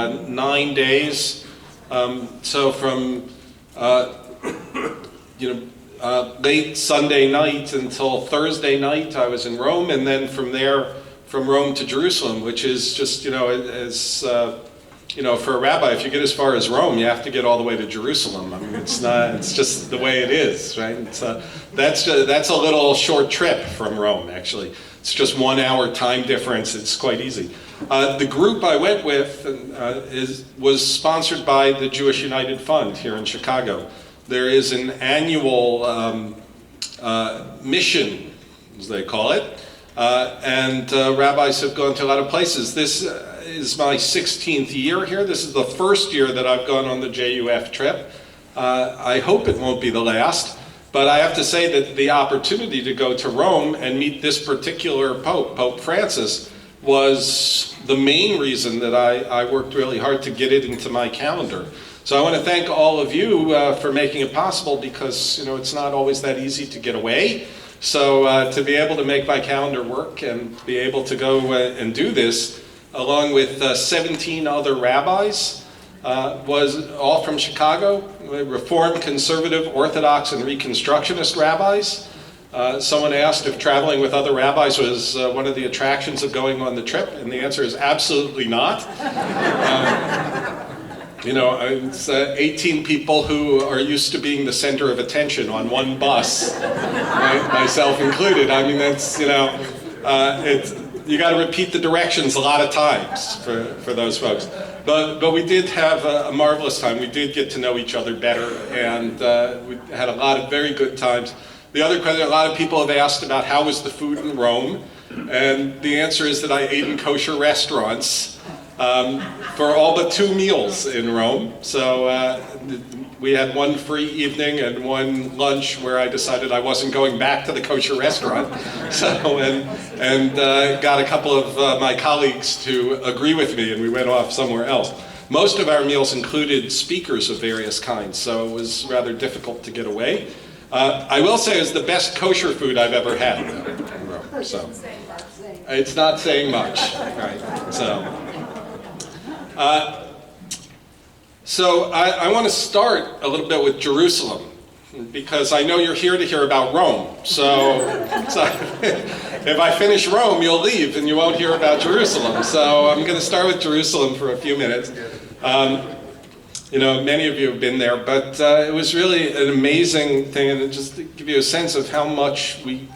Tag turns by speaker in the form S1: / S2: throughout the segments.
S1: 9 days. So from late Sunday night until Thursday night, I was in Rome, and then from there, from Rome to Jerusalem, which is just, for a rabbi, if you get as far as Rome, you have to get all the way to Jerusalem. I mean, it's just the way it is, right? That's a little short trip from Rome, actually. It's just 1 hour time difference. It's quite easy. The group I went with was sponsored by the Jewish United Fund here in Chicago. There is an annual mission, as they call it, and rabbis have gone to a lot of places. This is my 16th year here. This is the first year that I've gone on the JUF trip. I hope it won't be the last, but I have to say that the opportunity to go to Rome and meet this particular Pope, Pope Francis, was the main reason that I worked really hard to get it into my calendar. So I want to thank all of you for making it possible, because it's not always that easy to get away. So to be able to make my calendar work and be able to go and do this, along with 17 other rabbis, was all from Chicago, Reformed, Conservative, Orthodox, and Reconstructionist rabbis. Someone asked if traveling with other rabbis was one of the attractions of going on the trip, and the answer is absolutely not. It's 18 people who are used to being the center of attention on one bus, right? Myself included. I mean, that's, you got to repeat the directions a lot of times for those folks. But we did have a marvelous time. We did get to know each other better, and we had a lot of very good times. The other question, a lot of people have asked about how was the food in Rome, and the answer is that I ate in kosher restaurants for all but 2 meals in Rome. So we had one free evening and one lunch where I decided I wasn't going back to the kosher restaurant. And got a couple of my colleagues to agree with me, and we went off somewhere else. Most of our meals included speakers of various kinds, so it was rather difficult to get away. I will say it was the best kosher food I've ever had in Rome. So it's not saying much, right? So I want to start a little bit with Jerusalem, because I know you're here to hear about Rome. So if I finish Rome, you'll leave and you won't hear about Jerusalem. So I'm going to start with Jerusalem for a few minutes. Many of you have been there, but it was really an amazing thing, and just to give you a sense of how much we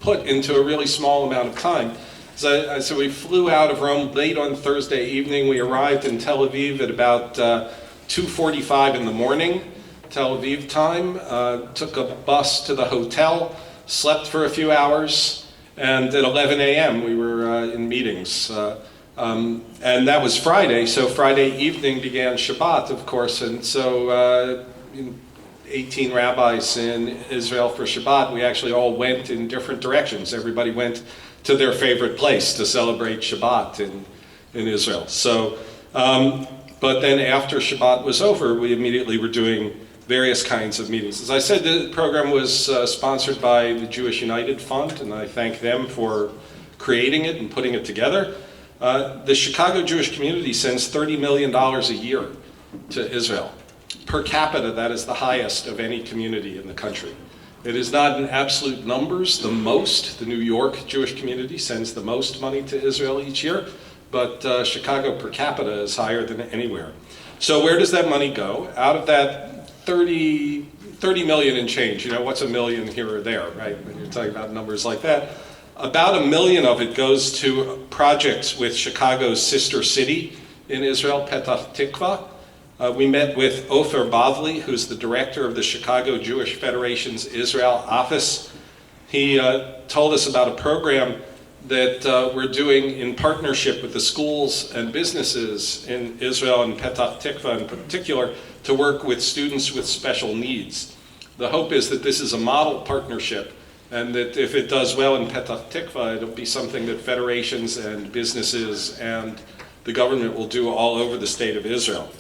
S1: put into a really small amount of time. So we flew out of Rome late on Thursday evening. We arrived in Tel Aviv at about 2:45 in the morning, Tel Aviv time. Took a bus to the hotel, slept for a few hours, and at 11 a.m. we were in meetings. And that was Friday, so Friday evening began Shabbat, of course, and so 18 rabbis in Israel for Shabbat. We actually all went in different directions. Everybody went to their favorite place to celebrate Shabbat in Israel. So, but then after Shabbat was over, we immediately were doing various kinds of meetings. As I said, the program was sponsored by the Jewish United Fund, and I thank them for creating it and putting it together. The Chicago Jewish community sends $30 million a year to Israel. Per capita, that is the highest of any community in the country. It is not in absolute numbers the most. The New York Jewish community sends the most money to Israel each year, but Chicago per capita is higher than anywhere. So where does that money go? Out of that 30 million and change, what's a million here or there, right? When you're talking about numbers like that. About $1 million of it goes to projects with Chicago's sister city in Israel, Petah Tikva. We met with Ofer Bavli, who's the director of the Chicago Jewish Federation's Israel office. He told us about a program that we're doing in partnership with the schools and businesses in Israel and Petah Tikva in particular to work with students with special needs. The hope is that this is a model partnership, and that if it does well in Petah Tikva, it'll be something that federations and businesses and the government will do all over the state of Israel.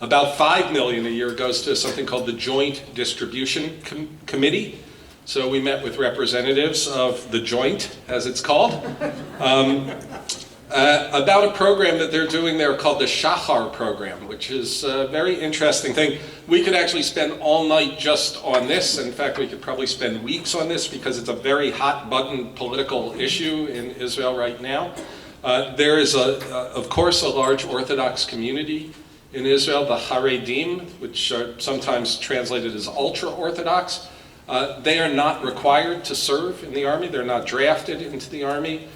S1: About $5 million a year goes to something called the Joint Distribution Committee. So we met with representatives of the Joint, as it's called. about a program that they're doing there called the Shachar program, which is a very interesting thing. We could actually spend all night just on this. In fact, we could probably spend weeks on this because it's a very hot button political issue in Israel right now. There is, of course, a large Orthodox community in Israel, the Haredim, which are sometimes translated as ultra-Orthodox. They are not required to serve in the army. They're not drafted into the army.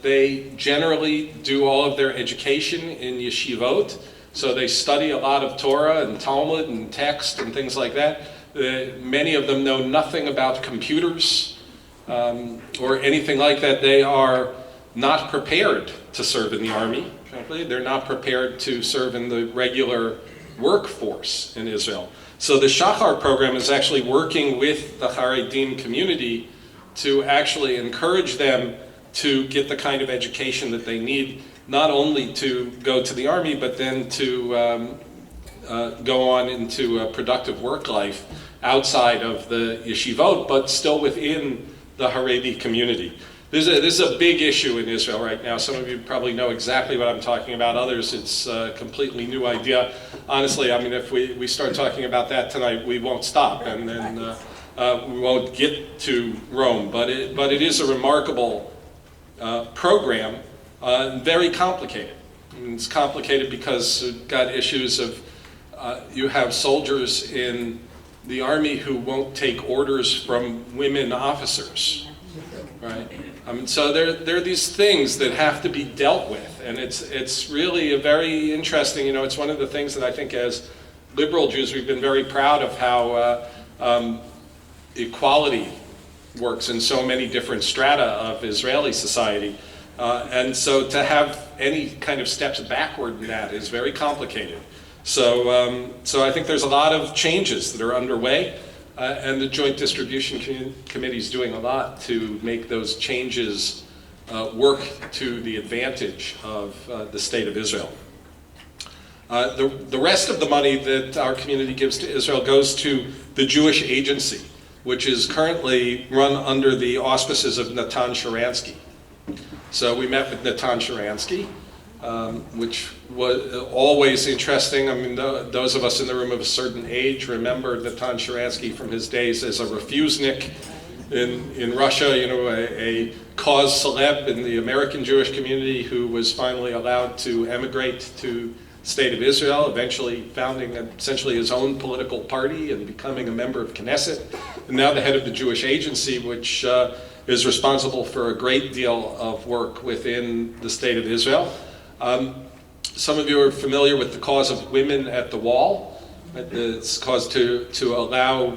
S1: They generally do all of their education in yeshivot, so they study a lot of Torah and Talmud and text and things like that. Many of them know nothing about computers or anything like that. They are not prepared to serve in the army, frankly. They're not prepared to serve in the regular workforce in Israel. So the Shachar program is actually working with the Haredim community to actually encourage them to get the kind of education that they need, not only to go to the army, but then to go on into a productive work life outside of the yeshivot, but still within the Haredi community. This is a big issue in Israel right now. Some of you probably know exactly what I'm talking about. Others, it's a completely new idea. Honestly, I mean, if we start talking about that tonight, we won't stop, and then we won't get to Rome. But it is a remarkable program, very complicated. I mean, it's complicated because you've got issues of you have soldiers in the army who won't take orders from women officers, right? So there are these things that have to be dealt with, and it's really a very interesting. It's one of the things that I think as liberal Jews we've been very proud of how equality works in so many different strata of Israeli society. And so to have any kind of steps backward in that is very complicated. So I think there's a lot of changes that are underway, and the Joint Distribution Committee is doing a lot to make those changes work to the advantage of the state of Israel. The rest of the money that our community gives to Israel goes to the Jewish Agency, which is currently run under the auspices of Natan Sharansky. So we met with Natan Sharansky, which was always interesting. I mean, those of us in the room of a certain age remember Natan Sharansky from his days as a refusenik in Russia, a cause celeb in the American Jewish community who was finally allowed to emigrate to the state of Israel, eventually founding essentially his own political party and becoming a member of Knesset, and now the head of the Jewish Agency, which is responsible for a great deal of work within the state of Israel. Some of you are familiar with the cause of women at the wall. It's cause to allow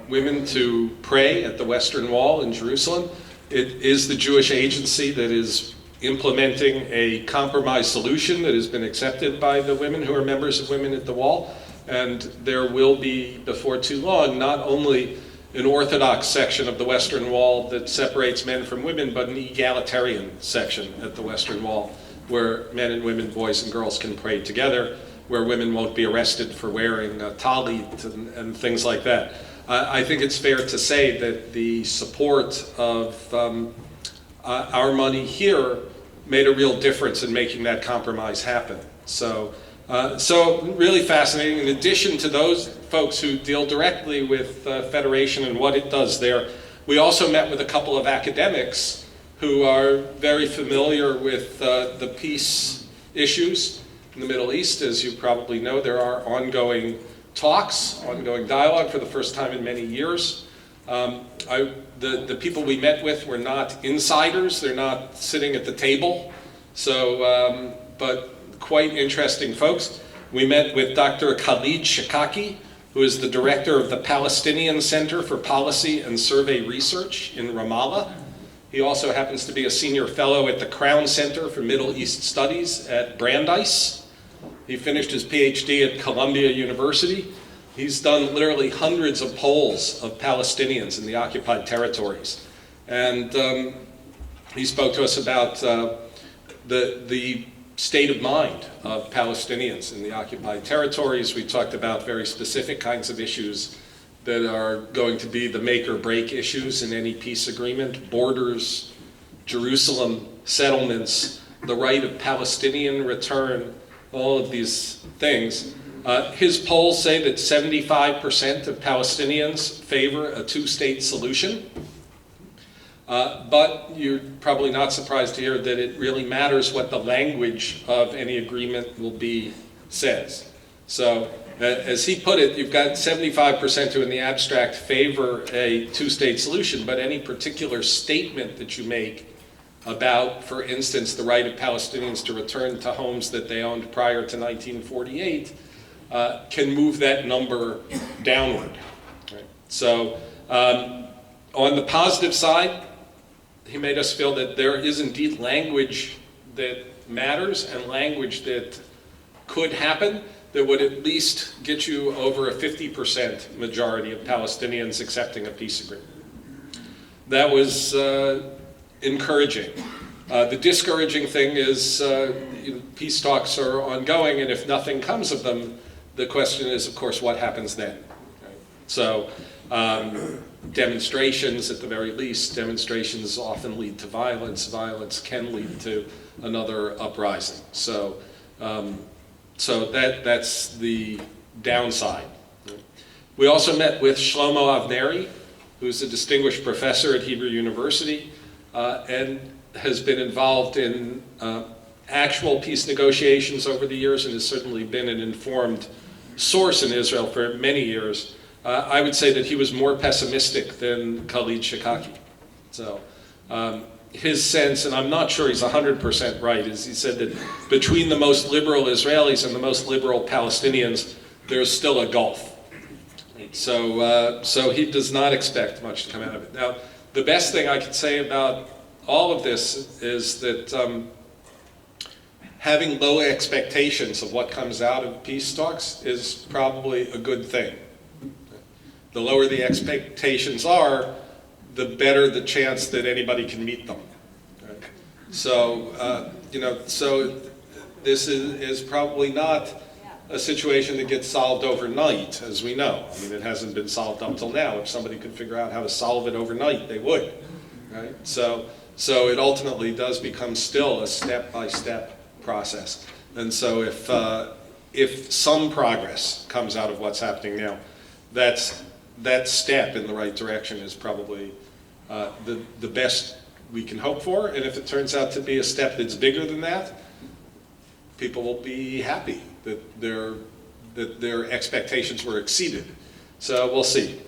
S1: women to pray at the Western Wall in Jerusalem. It is the Jewish Agency that is implementing a compromise solution that has been accepted by the women who are members of Women at the Wall. And there will be, before too long, not only an Orthodox section of the Western Wall that separates men from women, but an egalitarian section at the Western Wall where men and women, boys and girls can pray together, where women won't be arrested for wearing a talit and things like that. I think it's fair to say that the support of our money here made a real difference in making that compromise happen. So really fascinating. In addition to those folks who deal directly with Federation and what it does there, we also met with a couple of academics who are very familiar with the peace issues in the Middle East. As you probably know, there are ongoing talks, ongoing dialogue for the first time in many years. The people we met with were not insiders, they're not sitting at the table, but quite interesting folks. We met with Dr. Khalid Shakaki, who is the director of the Palestinian Center for Policy and Survey Research in Ramallah. He also happens to be a senior fellow at the Crown Center for Middle East Studies at Brandeis. He finished his PhD at Columbia University. He's done literally hundreds of polls of Palestinians in the occupied territories. And he spoke to us about the state of mind of Palestinians in the occupied territories. We talked about very specific kinds of issues that are going to be the make or break issues in any peace agreement: borders, Jerusalem, settlements, the right of Palestinian return, all of these things. His polls say that 75% of Palestinians favor a two-state solution. But you're probably not surprised to hear that it really matters what the language of any agreement will be says. So as he put it, you've got 75% who in the abstract favor a two-state solution, but any particular statement that you make about, for instance, the right of Palestinians to return to homes that they owned prior to 1948 can move that number downward. Right? So on the positive side, he made us feel that there is indeed language that matters and language that could happen that would at least get you over a 50% majority of Palestinians accepting a peace agreement. That was encouraging. The discouraging thing is peace talks are ongoing, and if nothing comes of them, the question is, of course, what happens then? Right? So demonstrations, at the very least, demonstrations often lead to violence. Violence can lead to another uprising. So that's the downside. We also met with Shlomo Avneri, who's a distinguished professor at Hebrew University and has been involved in actual peace negotiations over the years and has certainly been an informed source in Israel for many years. I would say that he was more pessimistic than Khalid Shikaki. So his sense, and I'm not sure he's 100% right, is he said that between the most liberal Israelis and the most liberal Palestinians, there's still a gulf. So he does not expect much to come out of it. Now, the best thing I could say about all of this is that having low expectations of what comes out of peace talks is probably a good thing. The lower the expectations are, the better the chance that anybody can meet them. Right? So, so this is probably not a situation that gets solved overnight, as we know. I mean, it hasn't been solved up till now. If somebody could figure out how to solve it overnight, they would. Right? So it ultimately does become still a step-by-step process. And so if some progress comes out of what's happening now, that step in the right direction is probably the best we can hope for. And if it turns out to be a step that's bigger than that, people will be happy that their expectations were exceeded. So we'll see.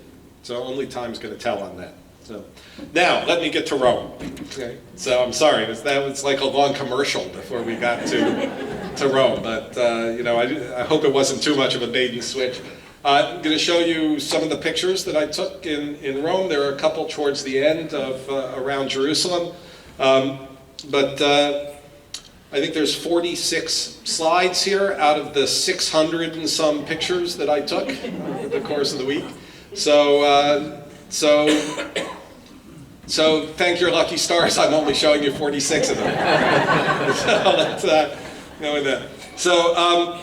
S1: So only time's going to tell on that. So now let me get to Rome. Okay. So I'm sorry, that was like a long commercial before we got to Rome. But I hope it wasn't too much of a bait and switch. I'm going to show you some of the pictures that I took in Rome. There are a couple towards the end of around Jerusalem. But I think there's 46 slides here out of the 600 and some pictures that I took over the course of the week. So thank your lucky stars, I'm only showing you 46 of them. So let's go with that. So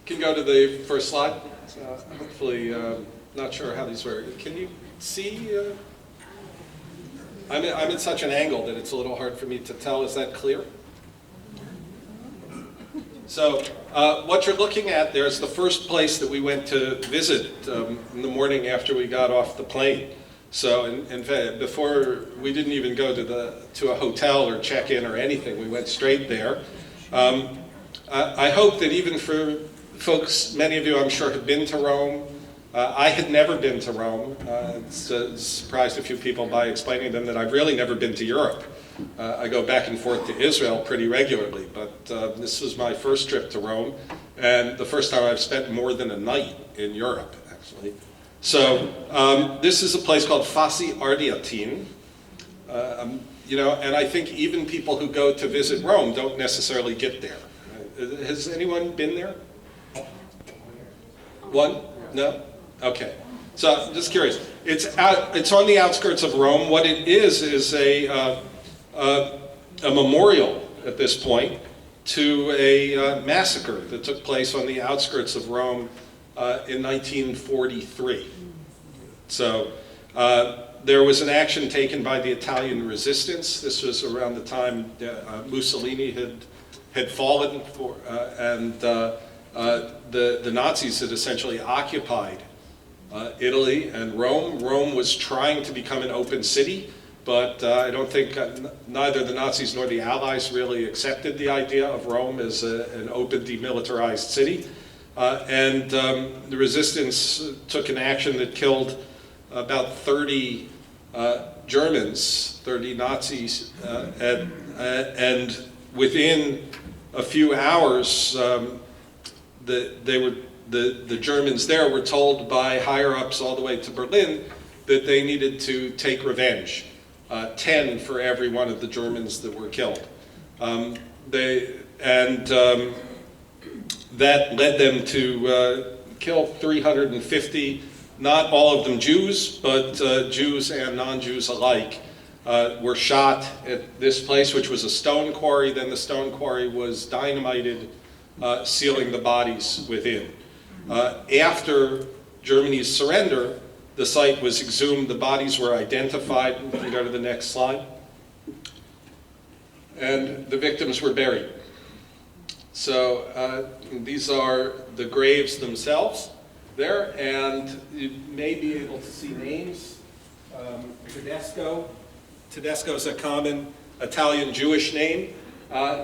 S1: can go to the first slide. Hopefully, not sure how these work. Can you see? I'm at such an angle that it's a little hard for me to tell. Is that clear? So what you're looking at there is the first place that we went to visit in the morning after we got off the plane. So in fact, before we didn't even go to a hotel or check in or anything. We went straight there. I hope that even for folks, many of you I'm sure have been to Rome. I had never been to Rome. Surprised a few people by explaining to them that I've really never been to Europe. I go back and forth to Israel pretty regularly, but this was my first trip to Rome, and the first time I've spent more than a night in Europe, actually. So this is a place called Fassi Ardeatine, and I think even people who go to visit Rome don't necessarily get there. Has anyone been there? One? No? Okay. So I'm just curious. It's on the outskirts of Rome. What it is a memorial at this point to a massacre that took place on the outskirts of Rome in 1943. So There was an action taken by the Italian resistance. This was around the time Mussolini had fallen, and the Nazis had essentially occupied Italy and Rome. Rome was trying to become an open city, but I don't think neither the Nazis nor the Allies really accepted the idea of Rome as an open, demilitarized city. And the resistance took an action that killed about 30 Germans, 30 Nazis, and within a few hours, the Germans there were told by higher-ups all the way to Berlin that they needed to take revenge, 10 for every one of the Germans that were killed. That led them to kill 350, not all of them Jews, but Jews and non-Jews alike were shot at this place, which was a stone quarry. Then the stone quarry was dynamited, sealing the bodies within. After Germany's surrender, the site was exhumed, the bodies were identified. We can go to the next slide. And the victims were buried. So these are the graves themselves there, and you may be able to see names. Tedesco is a common Italian Jewish name.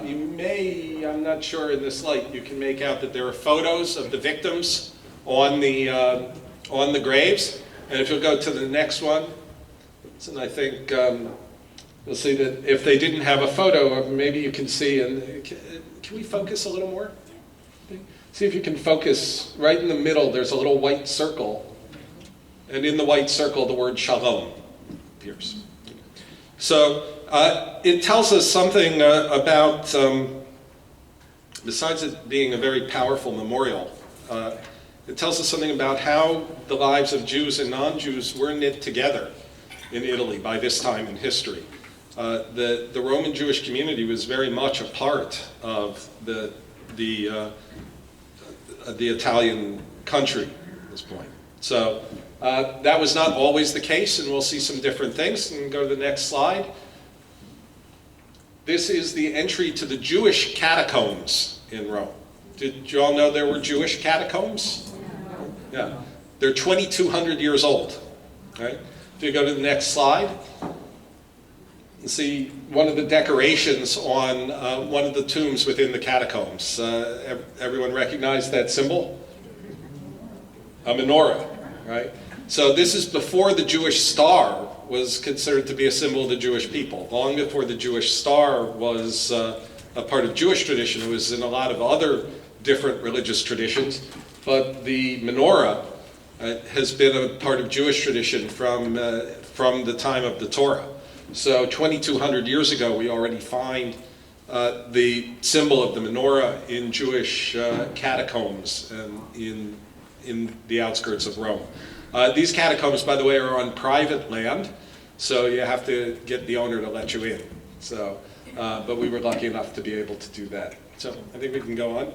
S1: You may, I'm not sure in this light, you can make out that there are photos of the victims on the graves. And if you'll go to the next one, and I think you'll see that if they didn't have a photo, maybe you can see, and can we focus a little more? See if you can focus right in the middle. There's a little white circle, and in the white circle the word shalom appears. So it tells us something about, besides it being a very powerful memorial, it tells us something about how the lives of Jews and non-Jews were knit together in Italy by this time in history. The Roman Jewish community was very much a part of the Italian country at this point. So that was not always the case, and we'll see some different things. And go to the next slide. This is the entry to the Jewish catacombs in Rome. Did you all know there were Jewish catacombs? Yeah. They're 2,200 years old. Right? If you go to the next slide, you see one of the decorations on one of the tombs within the catacombs. Everyone recognize that symbol? A menorah, right? So this is before the Jewish star was considered to be a symbol of the Jewish people. Long before the Jewish star was a part of Jewish tradition, it was in a lot of other different religious traditions. But the menorah has been a part of Jewish tradition from the time of the Torah. So 2,200 years ago, we already find the symbol of the menorah in Jewish catacombs and in the outskirts of Rome. These catacombs, by the way, are on private land, so you have to get the owner to let you in. So, but we were lucky enough to be able to do that. So I think we can go on.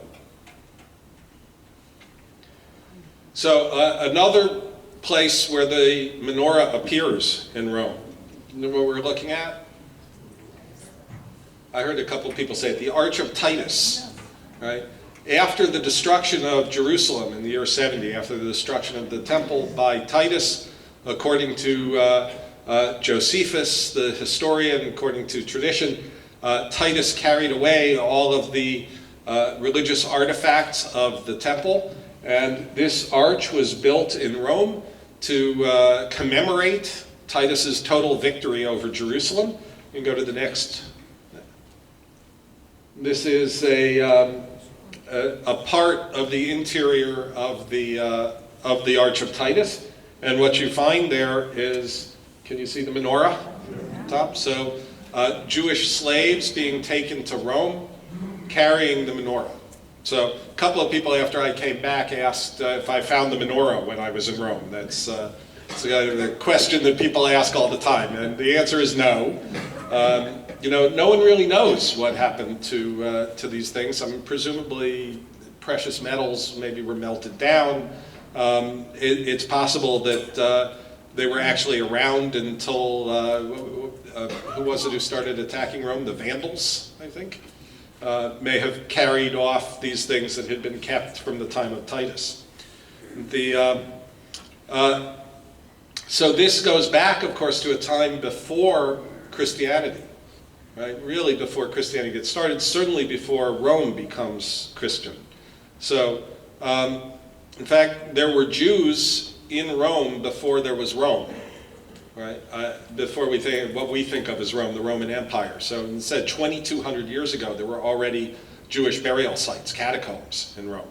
S1: So another place where the menorah appears in Rome. You know what we're looking at? I heard a couple of people say it, the Arch of Titus, right? After the destruction of Jerusalem in the year 70, after the destruction of the temple by Titus, according to Josephus, the historian, according to tradition, Titus carried away all of the religious artifacts of the temple, and this arch was built in Rome to commemorate Titus's total victory over Jerusalem. You can go to the next. This is a part of the interior of the Arch of Titus, and what you find there is, can you see the menorah top? So Jewish slaves being taken to Rome, carrying the menorah. So a couple of people after I came back asked if I found the menorah when I was in Rome. That's the question that people ask all the time, and the answer is no. No one really knows what happened to these things. I mean, presumably precious metals maybe were melted down. It's possible that They were actually around until, who was it who started attacking Rome? The Vandals, I think, may have carried off these things that had been kept from the time of Titus. So this goes back, of course, to a time before Christianity, right? Really before Christianity gets started, certainly before Rome becomes Christian. So, in fact, there were Jews in Rome before there was Rome, right? Before we think what we think of as Rome, the Roman Empire. So instead, 2,200 years ago, there were already Jewish burial sites, catacombs in Rome.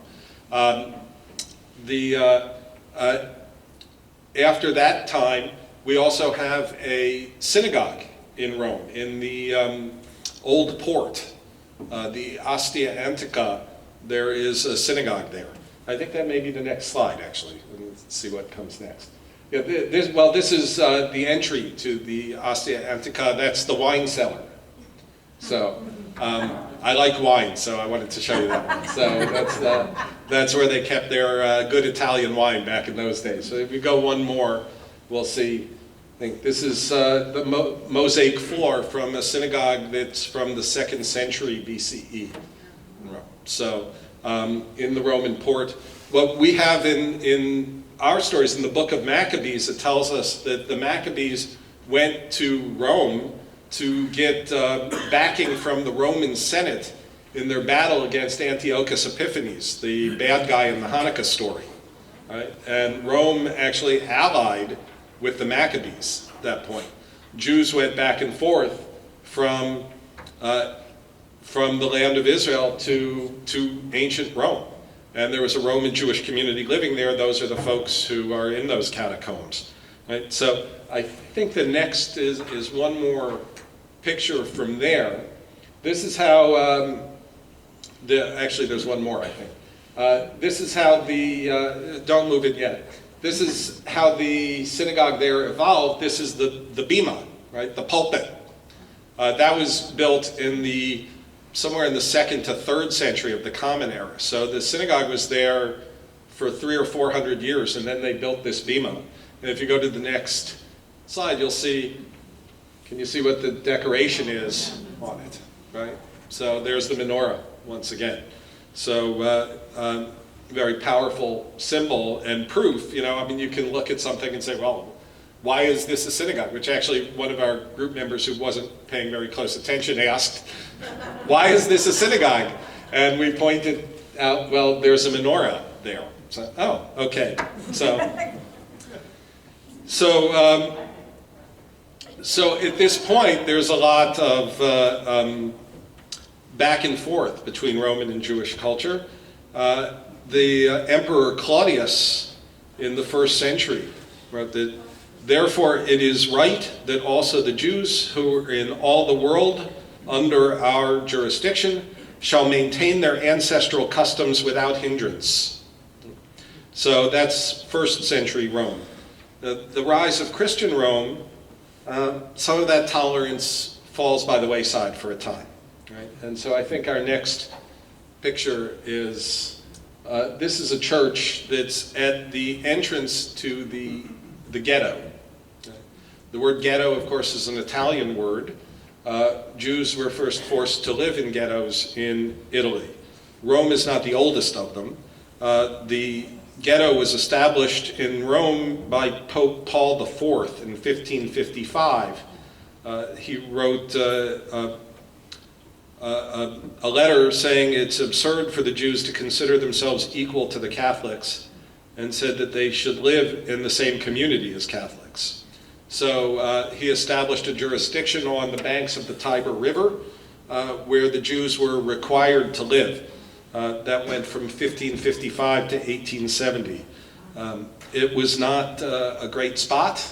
S1: After that time, we also have a synagogue in Rome, in the Old Port, the Ostia Antica. There is a synagogue there. I think that may be the next slide, actually. Let's see what comes next. Yeah, this is the entry to the Ostia Antica. That's the wine cellar. So I like wine, so I wanted to show you that one. So that's where they kept their good Italian wine back in those days. So if we go one more, we'll see. I think this is the mosaic floor from a synagogue that's from the 2nd century BCE. So in the Roman port, what we have in our stories in the book of Maccabees, it tells us that the Maccabees went to Rome to get backing from the Roman Senate in their battle against Antiochus Epiphanes, the bad guy in the Hanukkah story. Right? And Rome actually allied with the Maccabees at that point. Jews went back and forth from the land of Israel to ancient Rome. And there was a Roman Jewish community living there. Those are the folks who are in those catacombs. Right? So I think the next is one more picture from there. This is how, actually there's one more, I think. This is how don't move it yet. This is how the synagogue there evolved. This is the bima, right, the pulpit. That was built in somewhere in the 2nd to 3rd century of the Common Era. So the synagogue was there for 300 or 400 years, and then they built this bima. And if you go to the next slide, you'll see, can you see what the decoration is on it, right? So there's the menorah once again. So very powerful symbol and proof. I mean, you can look at something and say, well, why is this a synagogue? Which actually one of our group members who wasn't paying very close attention asked, why is this a synagogue? And we pointed out, well, there's a menorah there. So, oh, okay. So at this point, there's a lot of back and forth between Roman and Jewish culture. The Emperor Claudius in the 1st century wrote that, therefore it is right that also the Jews who are in all the world under our jurisdiction shall maintain their ancestral customs without hindrance. So that's 1st century Rome. The rise of Christian Rome, some of that tolerance falls by the wayside for a time. Right? And so I think our next picture is, this is a church that's at the entrance to the ghetto. The word ghetto, of course, is an Italian word. Jews were first forced to live in ghettos in Italy. Rome is not the oldest of them. The ghetto was established in Rome by Pope Paul IV in 1555. He wrote a letter saying it's absurd for the Jews to consider themselves equal to the Catholics, and said that they should live in the same community as Catholics. So he established a jurisdiction on the banks of the Tiber River where the Jews were required to live. That went from 1555 to 1870. It was not a great spot.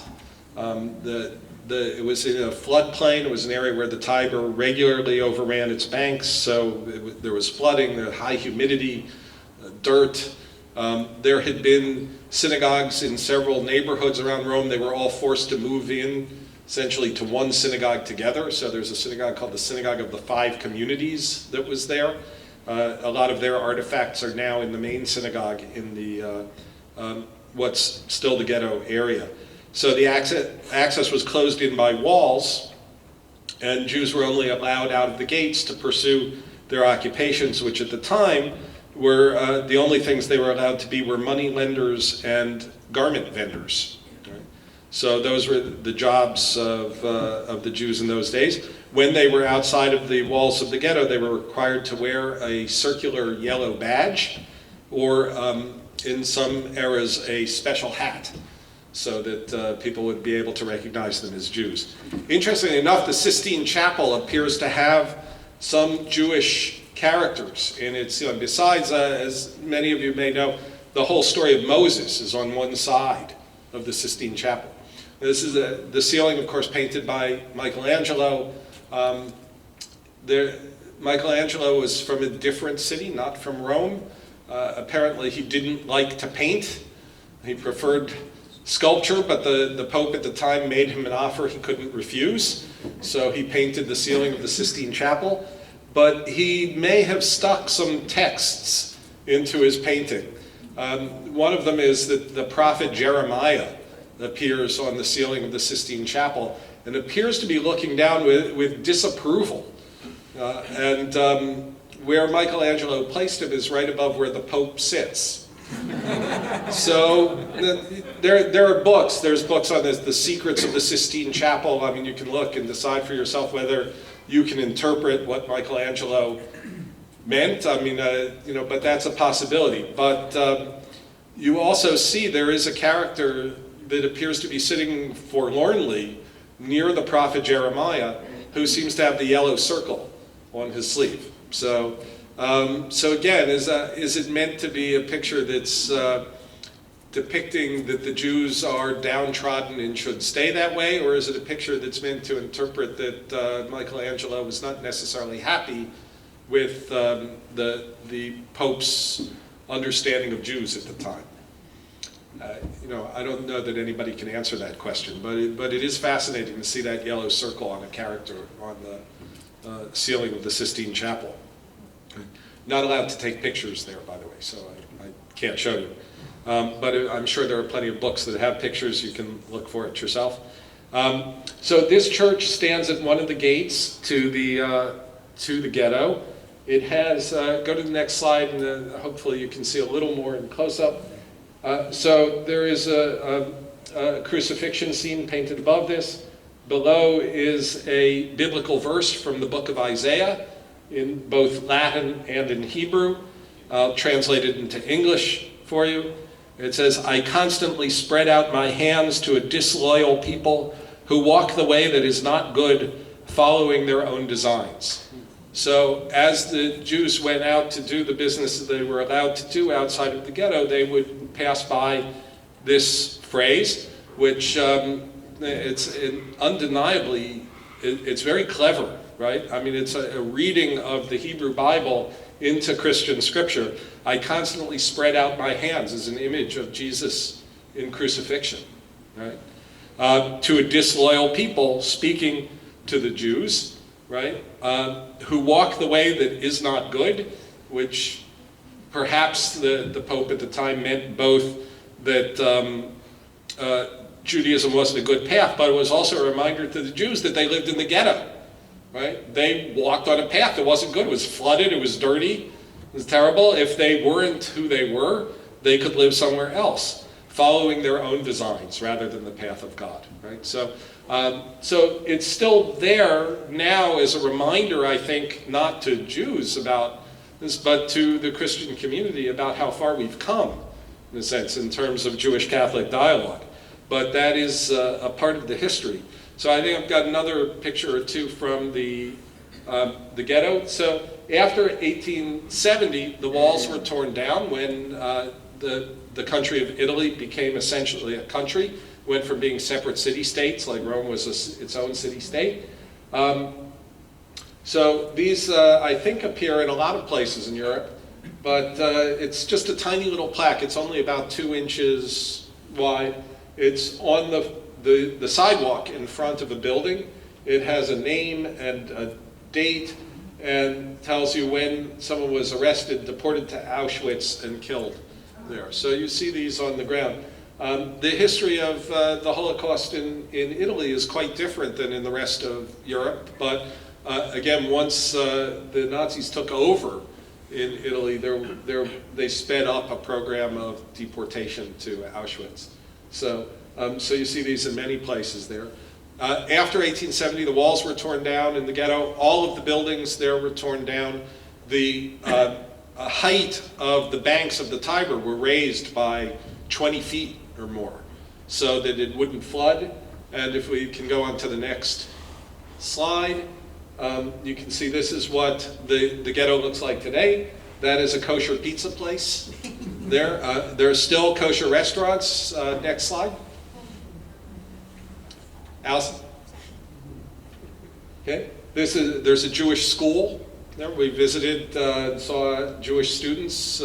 S1: It was in a floodplain. It was an area where the Tiber regularly overran its banks, so there was flooding, there was high humidity, dirt. There had been synagogues in several neighborhoods around Rome. They were all forced to move in essentially to one synagogue together. So there's a synagogue called the Synagogue of the Five Communities that was there. A lot of their artifacts are now in the main synagogue in the what's still the ghetto area. So the access was closed in by walls, and Jews were only allowed out of the gates to pursue their occupations, which at the time were the only things they were allowed to be were money lenders and garment vendors. Right? So those were the jobs of the Jews in those days. When they were outside of the walls of the ghetto, they were required to wear a circular yellow badge, or in some eras, a special hat, so that people would be able to recognize them as Jews. Interestingly enough, the Sistine Chapel appears to have some Jewish characters in its ceiling. Besides, as many of you may know, the whole story of Moses is on one side of the Sistine Chapel. This is the ceiling, of course, painted by Michelangelo. Michelangelo was from a different city, not from Rome. Apparently he didn't like to paint. He preferred sculpture, but the Pope at the time made him an offer he couldn't refuse. So he painted the ceiling of the Sistine Chapel. But he may have stuck some texts into his painting. One of them is that the prophet Jeremiah appears on the ceiling of the Sistine Chapel and appears to be looking down with disapproval. Where Michelangelo placed him is right above where the Pope sits. So there are books. There's books on this, The Secrets of the Sistine Chapel. I mean, you can look and decide for yourself whether you can interpret what Michelangelo meant. I mean, but that's a possibility. But you also see there is a character that appears to be sitting forlornly near the prophet Jeremiah, who seems to have the yellow circle on his sleeve. So again, is it meant to be a picture that's depicting that the Jews are downtrodden and should stay that way, or is it a picture that's meant to interpret that Michelangelo was not necessarily happy with the Pope's understanding of Jews at the time? I don't know that anybody can answer that question, but it is fascinating to see that yellow circle on a character on the ceiling of the Sistine Chapel. Not allowed to take pictures there, by the way, so I can't show you. But I'm sure there are plenty of books that have pictures. You can look for it yourself. So this church stands at one of the gates to the ghetto. It has, go to the next slide, and hopefully you can see a little more in close-up. So there is a crucifixion scene painted above this. Below is a biblical verse from the book of Isaiah in both Latin and in Hebrew. I'll translate it into English for you. It says, "I constantly spread out my hands to a disloyal people who walk the way that is not good, following their own designs." So as the Jews went out to do the business that they were allowed to do outside of the ghetto, they would pass by this phrase, which it's undeniably, it's very clever, right? I mean, it's a reading of the Hebrew Bible into Christian scripture. "I constantly spread out my hands" is an image of Jesus in crucifixion, right? To a disloyal people, speaking to the Jews, right? Who walk the way that is not good, which perhaps the Pope at the time meant both that Judaism wasn't a good path, but it was also a reminder to the Jews that they lived in the ghetto, right? They walked on a path that wasn't good. It was flooded, it was dirty, it was terrible. If they weren't who they were, they could live somewhere else, following their own designs rather than the path of God, right? So it's still there now as a reminder, I think, not to Jews about this, but to the Christian community about how far we've come, in a sense, in terms of Jewish-Catholic dialogue. But that is a part of the history. So I think I've got another picture or two from the ghetto. So after 1870, the walls were torn down when the country of Italy became essentially a country. Went from being separate city-states, like Rome was its own city-state. So these, I think, appear in a lot of places in Europe, but it's just a tiny little plaque. It's only about 2 inches wide. It's on the sidewalk in front of a building. It has a name and a date and tells you when someone was arrested, deported to Auschwitz, and killed there. So you see these on the ground. The history of the Holocaust in Italy is quite different than in the rest of Europe, but again, once the Nazis took over in Italy, they sped up a program of deportation to Auschwitz. So you see these in many places there. After 1870, the walls were torn down in the ghetto. All of the buildings there were torn down. The height of the banks of the Tiber were raised by 20 feet or more so that it wouldn't flood. And if we can go on to the next slide, you can see this is what the ghetto looks like today. That is a kosher pizza place there. There are still kosher restaurants. Next slide. Allison? Okay, there's a Jewish school there. We visited and saw Jewish students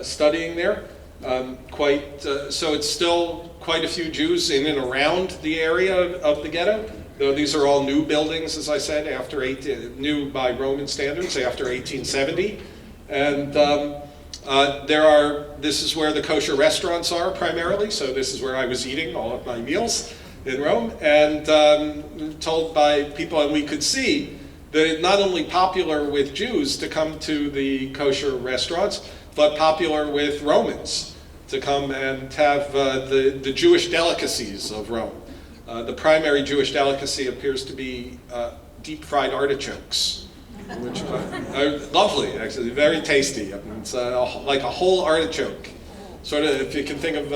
S1: studying there. So it's still quite a few Jews in and around the area of the ghetto. Though these are all new buildings, as I said, new by Roman standards after 1870. And this is where the kosher restaurants are primarily. So this is where I was eating all of my meals in Rome, and told by people, and we could see that it's not only popular with Jews to come to the kosher restaurants, but popular with Romans to come and have the Jewish delicacies of Rome. The primary Jewish delicacy appears to be deep fried artichokes, which are lovely, actually, very tasty. I mean, it's like a whole artichoke, sort of, if you can think of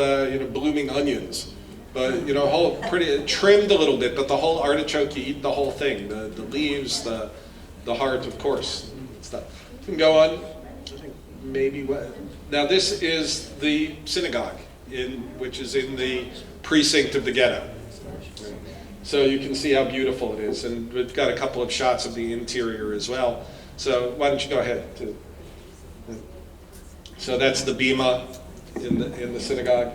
S1: blooming onions. But whole pretty trimmed a little bit, but the whole artichoke, you eat the whole thing, the leaves, the heart, of course, stuff. You can go on. I think maybe now this is the synagogue, which is in the precinct of the ghetto. So you can see how beautiful it is, and we've got a couple of shots of the interior as well. So why don't you go ahead? So that's the bima in the synagogue.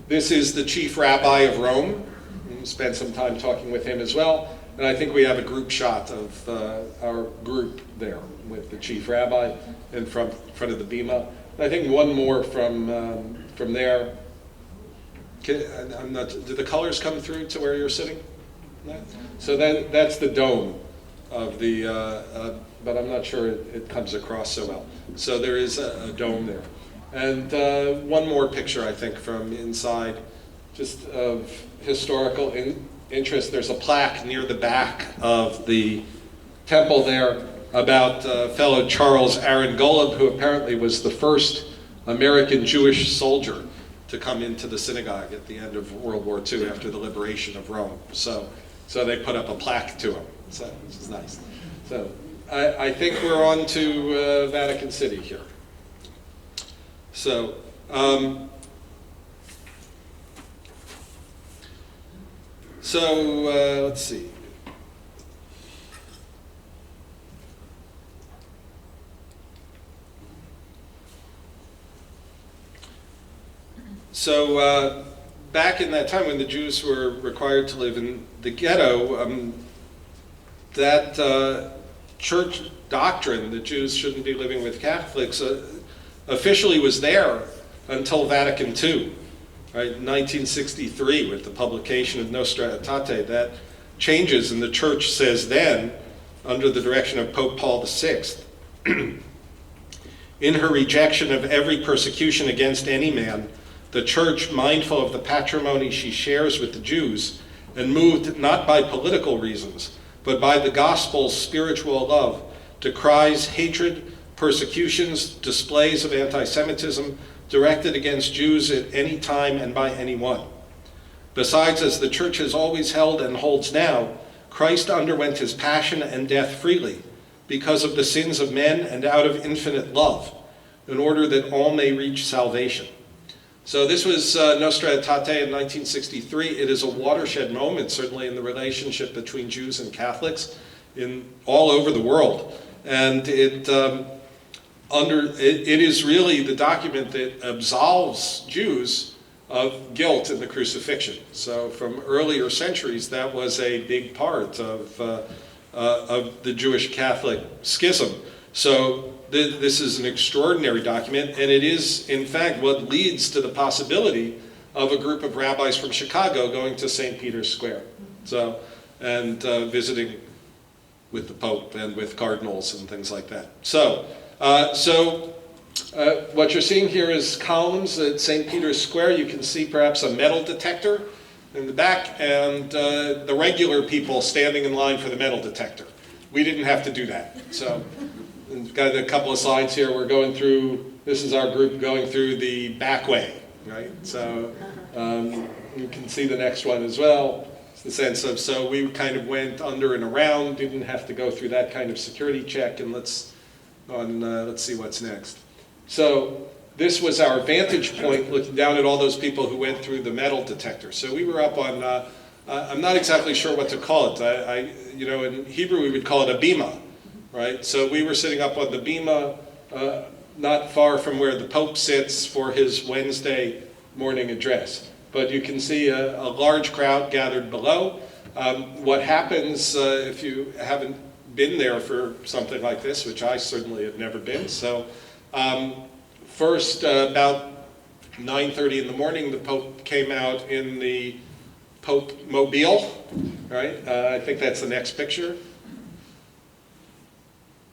S1: This is the chief rabbi of Rome. We spent some time talking with him as well. And I think we have a group shot of our group there with the chief rabbi in front of the bima. And I think one more from there. Do the colors come through to where you're sitting? No? So that's the dome of the, but I'm not sure it comes across so well. So there is a dome there. And one more picture, I think, from inside, just of historical interest. There's a plaque near the back of the temple there about fellow Charles Aaron Golub, who apparently was the first American Jewish soldier to come into the synagogue at the end of World War II after the liberation of Rome. So they put up a plaque to him, so, which is nice. So I think we're on to Vatican City here. So, let's see. So, back in that time when the Jews were required to live in the ghetto, that church doctrine that Jews shouldn't be living with Catholics officially was there until Vatican II, right? 1963, with the publication of Nostra Aetate. That changes, and the church says then, under the direction of Pope Paul VI, in her rejection of every persecution against any man, the church, mindful of the patrimony she shares with the Jews, and moved not by political reasons, but by the gospel's spiritual love, decries hatred, persecutions, displays of anti-Semitism directed against Jews at any time and by anyone. Besides, as the church has always held and holds now, Christ underwent his passion and death freely because of the sins of men and out of infinite love, in order that all may reach salvation. So this was Nostra Aetate in 1963. It is a watershed moment, certainly in the relationship between Jews and Catholics all over the world. And it is really the document that absolves Jews of guilt in the crucifixion. So from earlier centuries, that was a big part of the Jewish Catholic schism, So this is an extraordinary document, and it is, in fact, what leads to the possibility of a group of rabbis from Chicago going to St. Peter's Square, so, and visiting with the Pope and with cardinals and things like that. So, what you're seeing here is columns at St. Peter's Square. You can see perhaps a metal detector in the back, and the regular people standing in line for the metal detector. We didn't have to do that. So, we've got a couple of slides here. We're going through, this is our group going through the back way, right? So, you can see the next one as well. It's the sense of, so we kind of went under and around, didn't have to go through that kind of security check, and let's see what's next. So this was our vantage point, looking down at all those people who went through the metal detector. So we were up on, I'm not exactly sure what to call it. You know, in Hebrew we would call it a bima, right? So we were sitting up on the bima, not far from where the Pope sits for his Wednesday morning address. But you can see a large crowd gathered below. What happens if you haven't been there for something like this, which I certainly have never been. So first, about 9:30 in the morning, the Pope came out in the Pope Mobile, right? I think that's the next picture.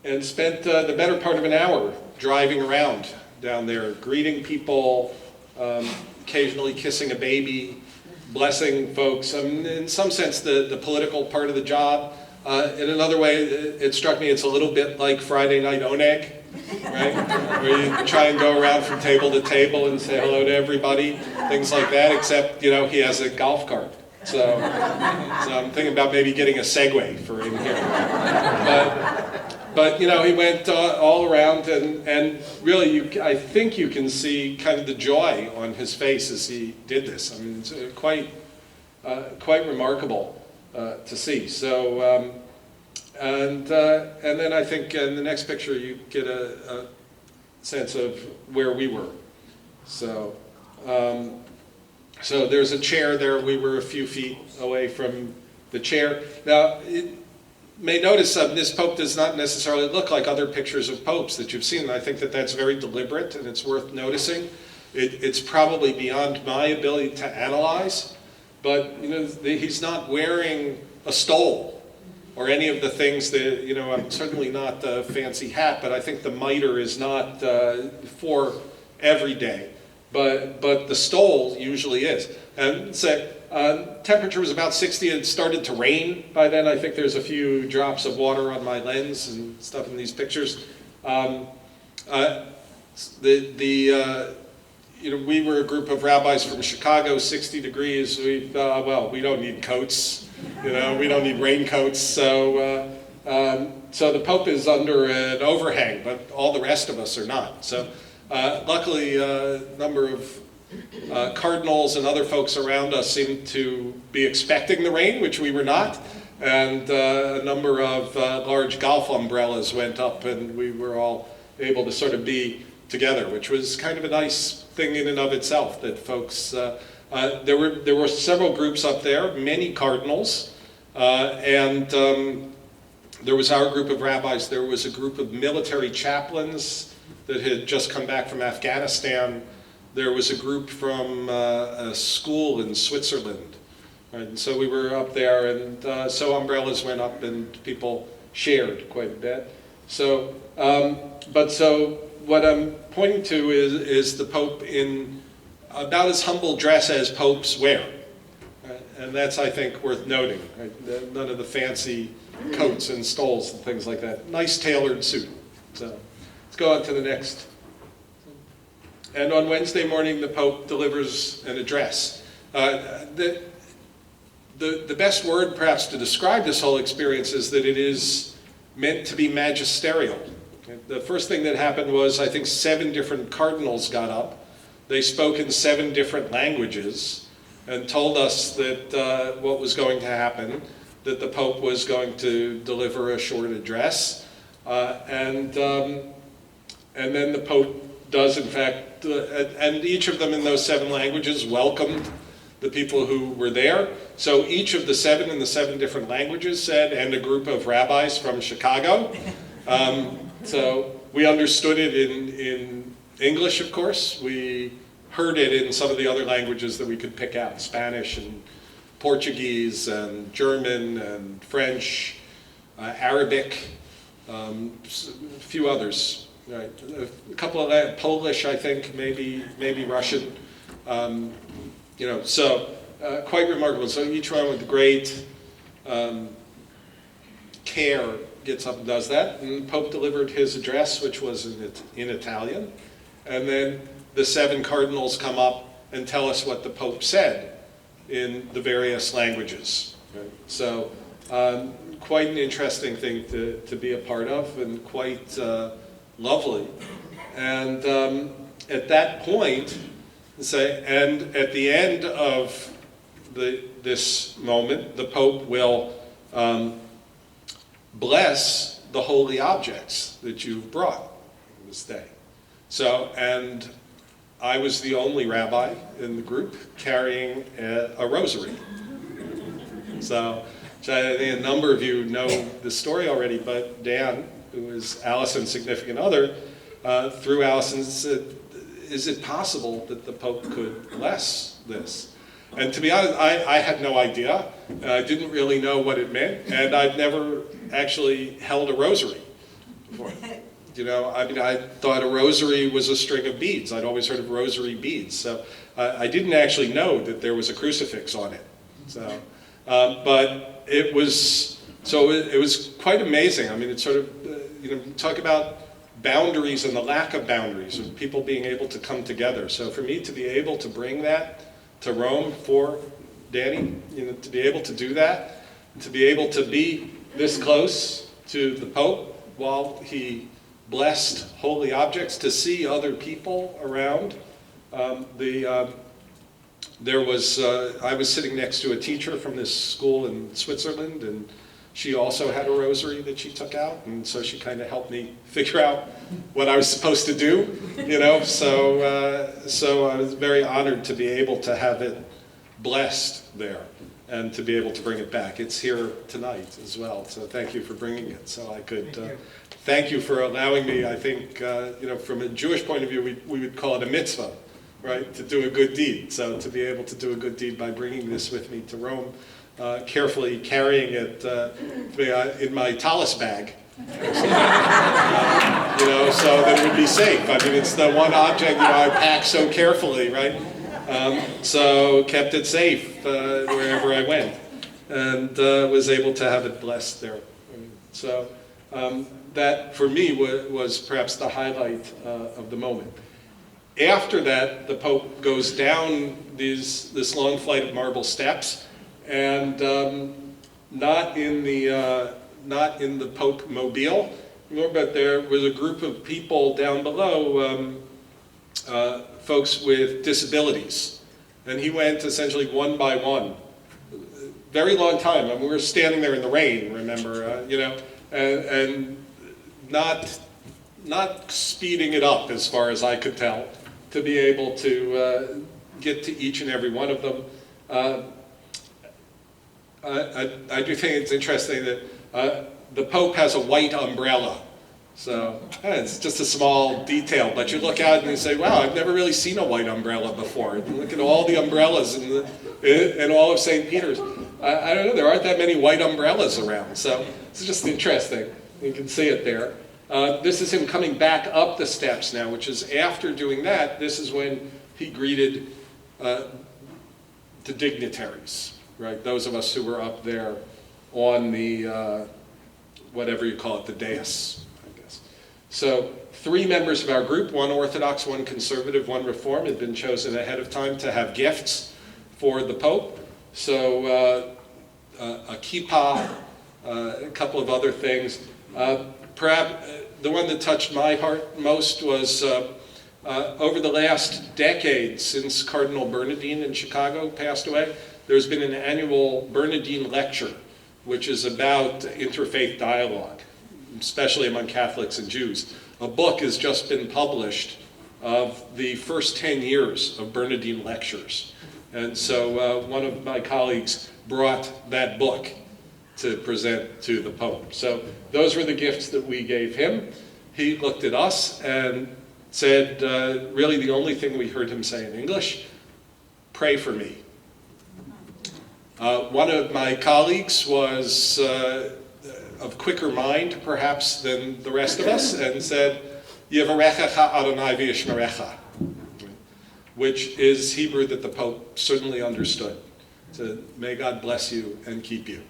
S1: And spent the better part of an hour driving around down there, greeting people, occasionally kissing a baby, blessing folks. In some sense, the political part of the job. In another way, it struck me it's a little bit like Friday Night Oneg, right? Where you try and go around from table to table and say hello to everybody, things like that, except, you know, he has a golf cart. So I'm thinking about maybe getting a Segway for in here. But you know, he went all around, and really, I think you can see kind of the joy on his face as he did this. I mean, it's quite remarkable to see. So, and then I think in the next picture you get a sense of where we were. So, so there's a chair there. We were a few feet away from the chair. Now, may notice this Pope does not necessarily look like other pictures of popes that you've seen. I think that that's very deliberate, and it's worth noticing. It's probably beyond my ability to analyze, but you know, he's not wearing a stole or any of the things that, you know, I'm certainly not the fancy hat, but I think the mitre is not for every day, but the stole usually is. And so, temperature was about 60. It started to rain by then. I think there's a few drops of water on my lens and stuff in these pictures. You know, we were a group of rabbis from Chicago, 60 degrees. We thought, well, we don't need coats. You know, we don't need raincoats. So the Pope is under an overhang, but all the rest of us are not. So luckily, a number of cardinals and other folks around us seemed to be expecting the rain, which we were not, and a number of large golf umbrellas went up, and we were all able to sort of be together, which was kind of a nice thing in and of itself, that folks, there were several groups up there, many cardinals, and there was our group of rabbis. There was a group of military chaplains that had just come back from Afghanistan. There was a group from a school in Switzerland, right? And so we were up there, and so umbrellas went up and people shared quite a bit. So, so what I'm pointing to is the Pope in about as humble dress as popes wear. Right? And that's, I think, worth noting. Right? None of the fancy coats and stoles and things like that. Nice tailored suit. So let's go on to the next. And on Wednesday morning, the Pope delivers an address. The best word, perhaps, to describe this whole experience is that it is meant to be magisterial. The first thing that happened was, I think, 7 different cardinals got up. They spoke in 7 different languages and told us that what was going to happen, that the Pope was going to deliver a short address. And then the Pope does, in fact, and each of them in those 7 languages welcomed the people who were there. So each of the 7 in the 7 different languages said, and a group of rabbis from Chicago. So we understood it in English, of course. We heard it in some of the other languages that we could pick out, Spanish and Portuguese and German and French, Arabic, a few others. Right. A couple of Polish, I think, maybe Russian. So quite remarkable. So each one with great care gets up and does that. And the Pope delivered his address, which was in Italian. And then the 7 cardinals come up and tell us what the Pope said in the various languages. Right? So quite an interesting thing to be a part of, and quite lovely. And at that point, and at the end of this moment, the Pope will bless the holy objects that you've brought this day. So, and I was the only rabbi in the group carrying a rosary. So I think a number of you know the story already, but Dan, who is Allison's significant other, through Allison said, is it possible that the Pope could bless this? And to be honest, I had no idea. I didn't really know what it meant, and I've never actually held a rosary before. I thought a rosary was a string of beads. I'd always heard of rosary beads. So I didn't actually know that there was a crucifix on it. So, but it was quite amazing. I mean, it's sort of, talk about boundaries and the lack of boundaries of people being able to come together. So for me to be able to bring that to Rome for Danny, to be able to do that, to be able to be this close to the Pope while he blessed holy objects, to see other people around. I was sitting next to a teacher from this school in Switzerland, and she also had a rosary that she took out, and so she kind of helped me figure out what I was supposed to do, So I was very honored to be able to have it blessed there and to be able to bring it back. It's here tonight as well, so thank you for bringing it. So I could thank you for allowing me. I think from a Jewish point of view, we would call it a mitzvah, right? To do a good deed. So to be able to do a good deed by bringing this with me to Rome. Carefully carrying it in my tallis bag, so that it would be safe. I mean, it's the one object I pack so carefully, right? So kept it safe wherever I went, and was able to have it blessed there. So that, for me, was perhaps the highlight of the moment. After that, the Pope goes down this long flight of marble steps. And not in the Pope mobile, but there was a group of people down below, folks with disabilities, and he went essentially one by one. Very long time. I mean, we were standing there in the rain, remember? And not speeding it up as far as I could tell, to be able to get to each and every one of them. I do think it's interesting that the Pope has a white umbrella. So it's just a small detail, but you look out and you say, wow, I've never really seen a white umbrella before. Look at all the umbrellas in all of St. Peter's. I don't know, there aren't that many white umbrellas around, so it's just interesting. You can see it there. This is him coming back up the steps now, which is after doing that, this is when he greeted the dignitaries. Right, those of us who were up there on the, whatever you call it, the dais, I guess. So 3 members of our group, 1 Orthodox, 1 Conservative, 1 Reform, had been chosen ahead of time to have gifts for the Pope. So a kippah, a couple of other things. Perhaps the one that touched my heart most was over the last decade, since Cardinal Bernardine in Chicago passed away, there's been an annual Bernardine lecture, which is about interfaith dialogue, especially among Catholics and Jews. A book has just been published of the first 10 years of Bernardine lectures. And so one of my colleagues brought that book to present to the Pope. So those were the gifts that we gave him. he looked at us and said, really the only thing we heard him say in English, pray for me. One of my colleagues was of quicker mind, perhaps, than the rest of us, and said, Yevarechecha Adonai v'yishmerecha, which is Hebrew that the Pope certainly understood. So, may God bless you and keep you.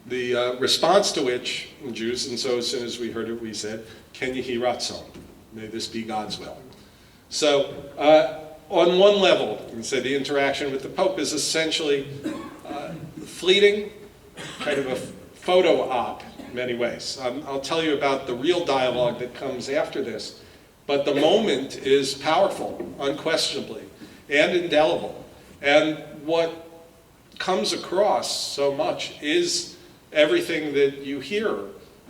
S1: The response to which, Jews, and so as soon as we heard it, we said, Ken yehi ratzon, may this be God's will. So, on one level, we said the interaction with the Pope is essentially fleeting, kind of a photo op in many ways. I'll tell you about the real dialogue that comes after this, but the moment is powerful, unquestionably, and indelible. And what comes across so much is everything that you hear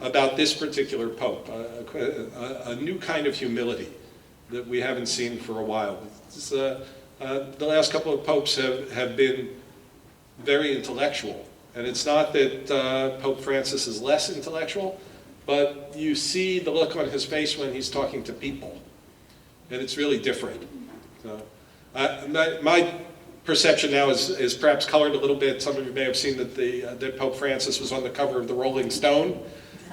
S1: about this particular Pope, a new kind of humility that we haven't seen for a while. The last couple of popes have been very intellectual. And it's not that Pope Francis is less intellectual, but you see the look on his face when he's talking to people. And it's really different. So, my perception now is perhaps colored a little bit. Some of you may have seen that Pope Francis was on the cover of the Rolling Stone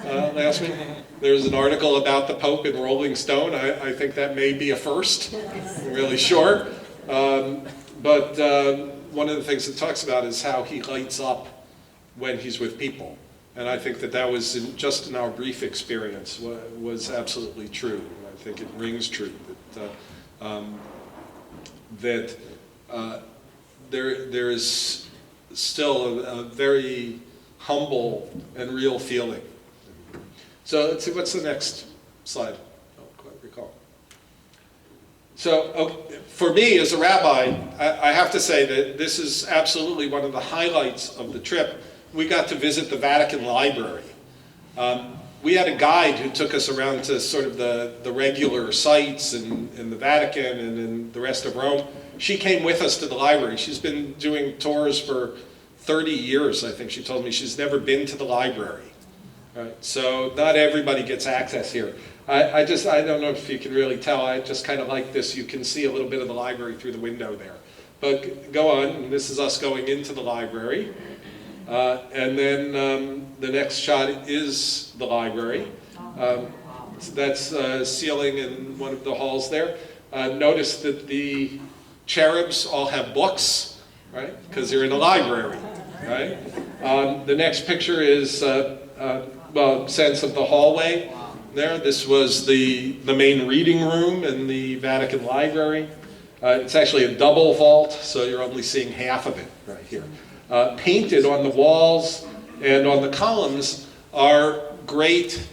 S1: last week. There's an article about the Pope in Rolling Stone. I think that may be a first. I'm really sure. But one of the things it talks about is how he lights up when he's with people. And I think that was, just in our brief experience, was absolutely true. I think it rings true that there is still a very humble and real feeling. So let's see, what's the next slide? I don't quite recall. So for me as a rabbi, I have to say that this is absolutely one of the highlights of the trip. We got to visit the Vatican Library. We had a guide who took us around to sort of the regular sites in the Vatican and in the rest of Rome. She came with us to the library. She's been doing tours for 30 years, I think she told me. She's never been to the library. Right? So not everybody gets access here. I don't know if you can really tell, I just kind of like this. You can see a little bit of the library through the window there. But go on, this is us going into the library. And then the next shot is the library. So that's ceiling in one of the halls there. Notice that the cherubs all have books, right? Because they're in a library, right? The next picture is, sense of the hallway there. This was the main reading room in the Vatican Library. It's actually a double vault, so you're only seeing half of it right here. Painted on the walls and on the columns are great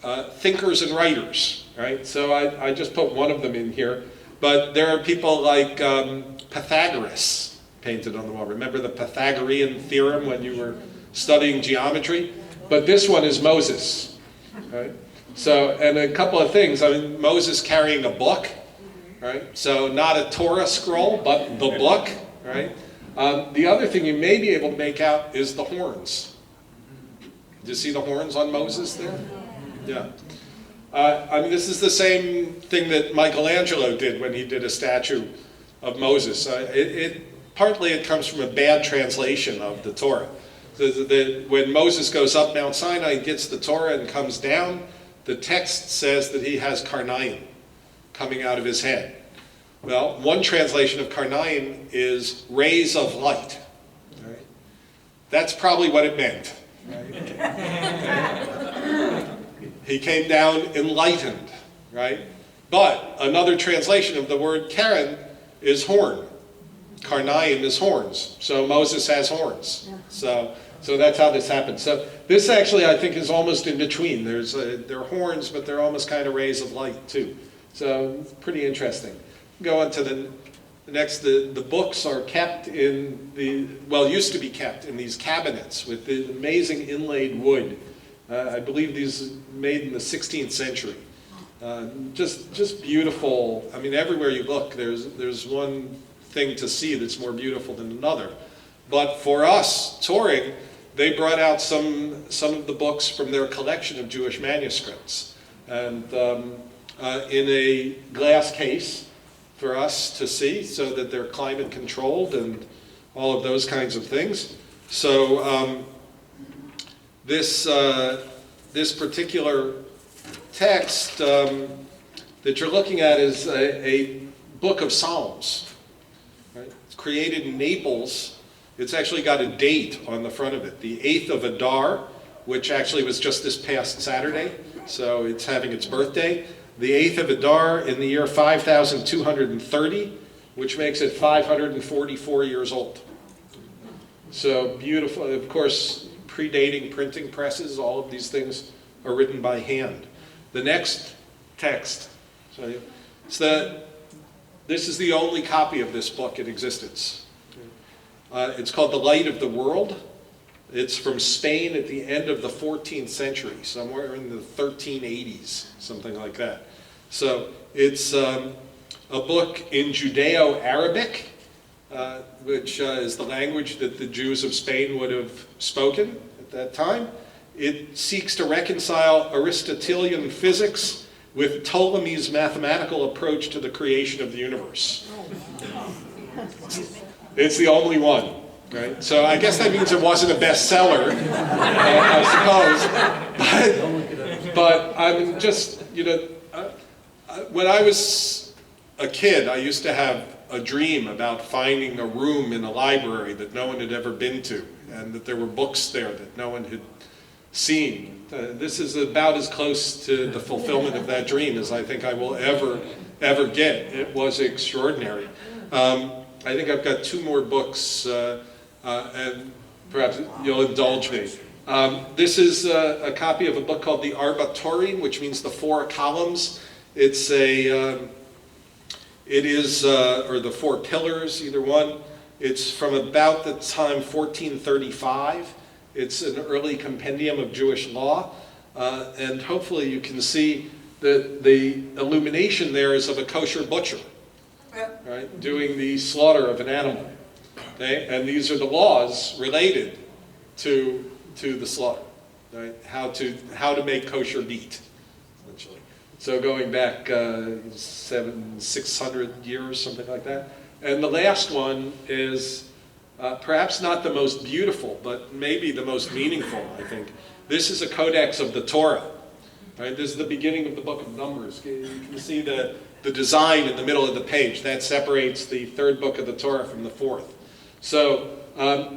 S1: thinkers and writers, right? So I just put one of them in here, but there are people like Pythagoras painted on the wall. Remember the Pythagorean theorem when you were studying geometry? But this one is Moses, right? So, and a couple of things. I mean, Moses carrying a book, right? So not a Torah scroll, but the book, right? The other thing you may be able to make out is the horns. Do you see the horns on Moses there? Yeah. I mean, this is the same thing that Michelangelo did when he did a statue of Moses. Partly it comes from a bad translation of the Torah. When Moses goes up Mount Sinai and gets the Torah and comes down, the text says that he has karnaim coming out of his head. Well, one translation of karnaim is rays of light. Right? That's probably what it meant. Right? He came down enlightened, right? But another translation of the word Karen is horn. Karnaim is horns. So Moses has horns. So that's how this happened. So this actually, I think, is almost in between. They're horns, but they're almost kind of rays of light too. So it's pretty interesting. Go on to the next. The books are kept in used to be kept in these cabinets with the amazing inlaid wood. I believe these made in the 16th century. Just beautiful. I mean, everywhere you look, there's one thing to see that's more beautiful than another. But for us touring, they brought out some of the books from their collection of Jewish manuscripts, and in a glass case for us to see, so that they're climate controlled and all of those kinds of things. So this particular text that you're looking at is a book of Psalms. Right? It's created in Naples. It's actually got a date on the front of it, the 8th of Adar, which actually was just this past Saturday, so it's having its birthday. The 8th of Adar in the year 5230, which makes it 544 years old. So beautiful, of course, predating printing presses, all of these things are written by hand. The next text, this is the only copy of this book in existence. It's called The Light of the World. It's from Spain at the end of the 14th century, somewhere in the 1380s, something like that. So it's a book in Judeo-Arabic, which is the language that the Jews of Spain would have spoken at that time. It seeks to reconcile Aristotelian physics with Ptolemy's mathematical approach to the creation of the universe. It's the only one, right? So I guess that means it wasn't a bestseller, I suppose. But I'm just, when I was a kid, I used to have a dream about finding a room in a library that no one had ever been to, and that there were books there that no one had seen. This is about as close to the fulfillment of that dream as I think I will ever get. It was extraordinary. I think I've got 2 more books, and perhaps you'll indulge me. This is a copy of a book called the Arbatorim, which means the 4 columns. It's or the 4 pillars, either one. It's from about the time 1435. It's an early compendium of Jewish law, and hopefully you can see that the illumination there is of a kosher butcher, right, doing the slaughter of an animal. Okay? And these are the laws related to the slaughter, right? How to make kosher meat, essentially. So going back 600 years, something like that. And the last one is perhaps not the most beautiful, but maybe the most meaningful, I think. This is a codex of the Torah. Right? This is the beginning of the book of Numbers. You can see the design in the middle of the page. That separates the 3rd book of the Torah from the 4th. So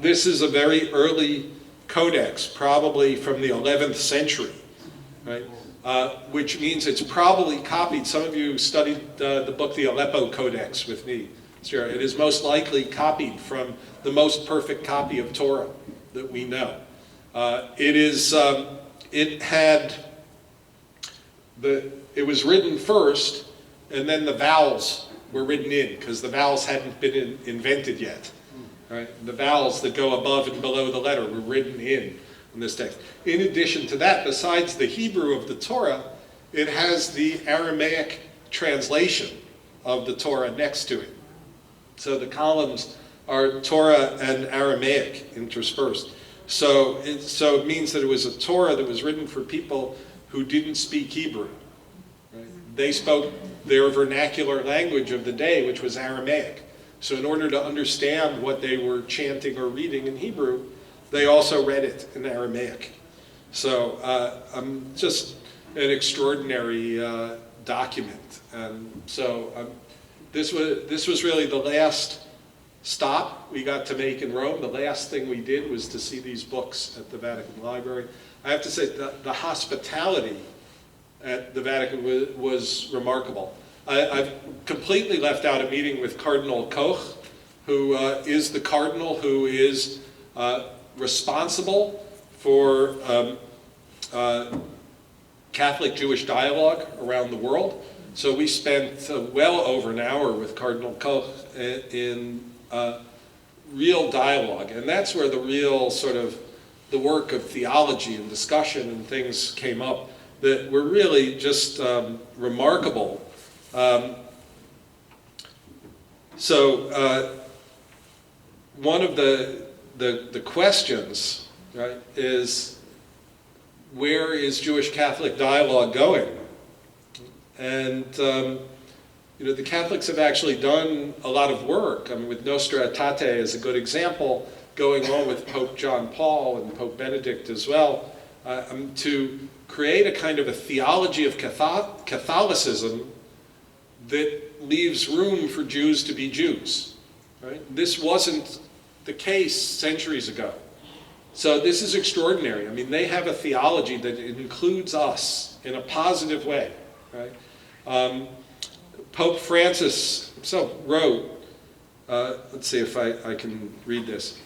S1: this is a very early codex, probably from the 11th century, right? Which means it's probably copied. Some of you studied the book, the Aleppo Codex, with me. Sure. It is most likely copied from the most perfect copy of Torah that we know. It was written first, and then the vowels were written in, because the vowels hadn't been invented yet. Right? The vowels that go above and below the letter were written in this text. In addition to that, besides the Hebrew of the Torah, it has the Aramaic translation of the Torah next to it. So the columns are Torah and Aramaic interspersed. So it means that it was a Torah that was written for people who didn't speak Hebrew. Right? They spoke their vernacular language of the day, which was Aramaic. So in order to understand what they were chanting or reading in Hebrew, they also read it in Aramaic. So just an extraordinary document. And so this was really the last stop we got to make in Rome. The last thing we did was to see these books at the Vatican Library. I have to say the hospitality at the Vatican was remarkable. I've completely left out a meeting with Cardinal Koch, who is the cardinal who is responsible for Catholic-Jewish dialogue around the world. So we spent well over an hour with Cardinal Koch in real dialogue, and that's where the real sort of the work of theology and discussion and things came up that were really just remarkable. So one of the questions right, is where is Jewish-Catholic dialogue going? And the Catholics have actually done a lot of work. I mean, with Nostra Aetate is a good example, going on with Pope John Paul and Pope Benedict as well, to create a kind of a theology of Catholicism that leaves room for Jews to be Jews. Right? This wasn't the case centuries ago. So this is extraordinary. I mean, they have a theology that includes us in a positive way. Right? Pope Francis himself wrote, let's see if I can read this.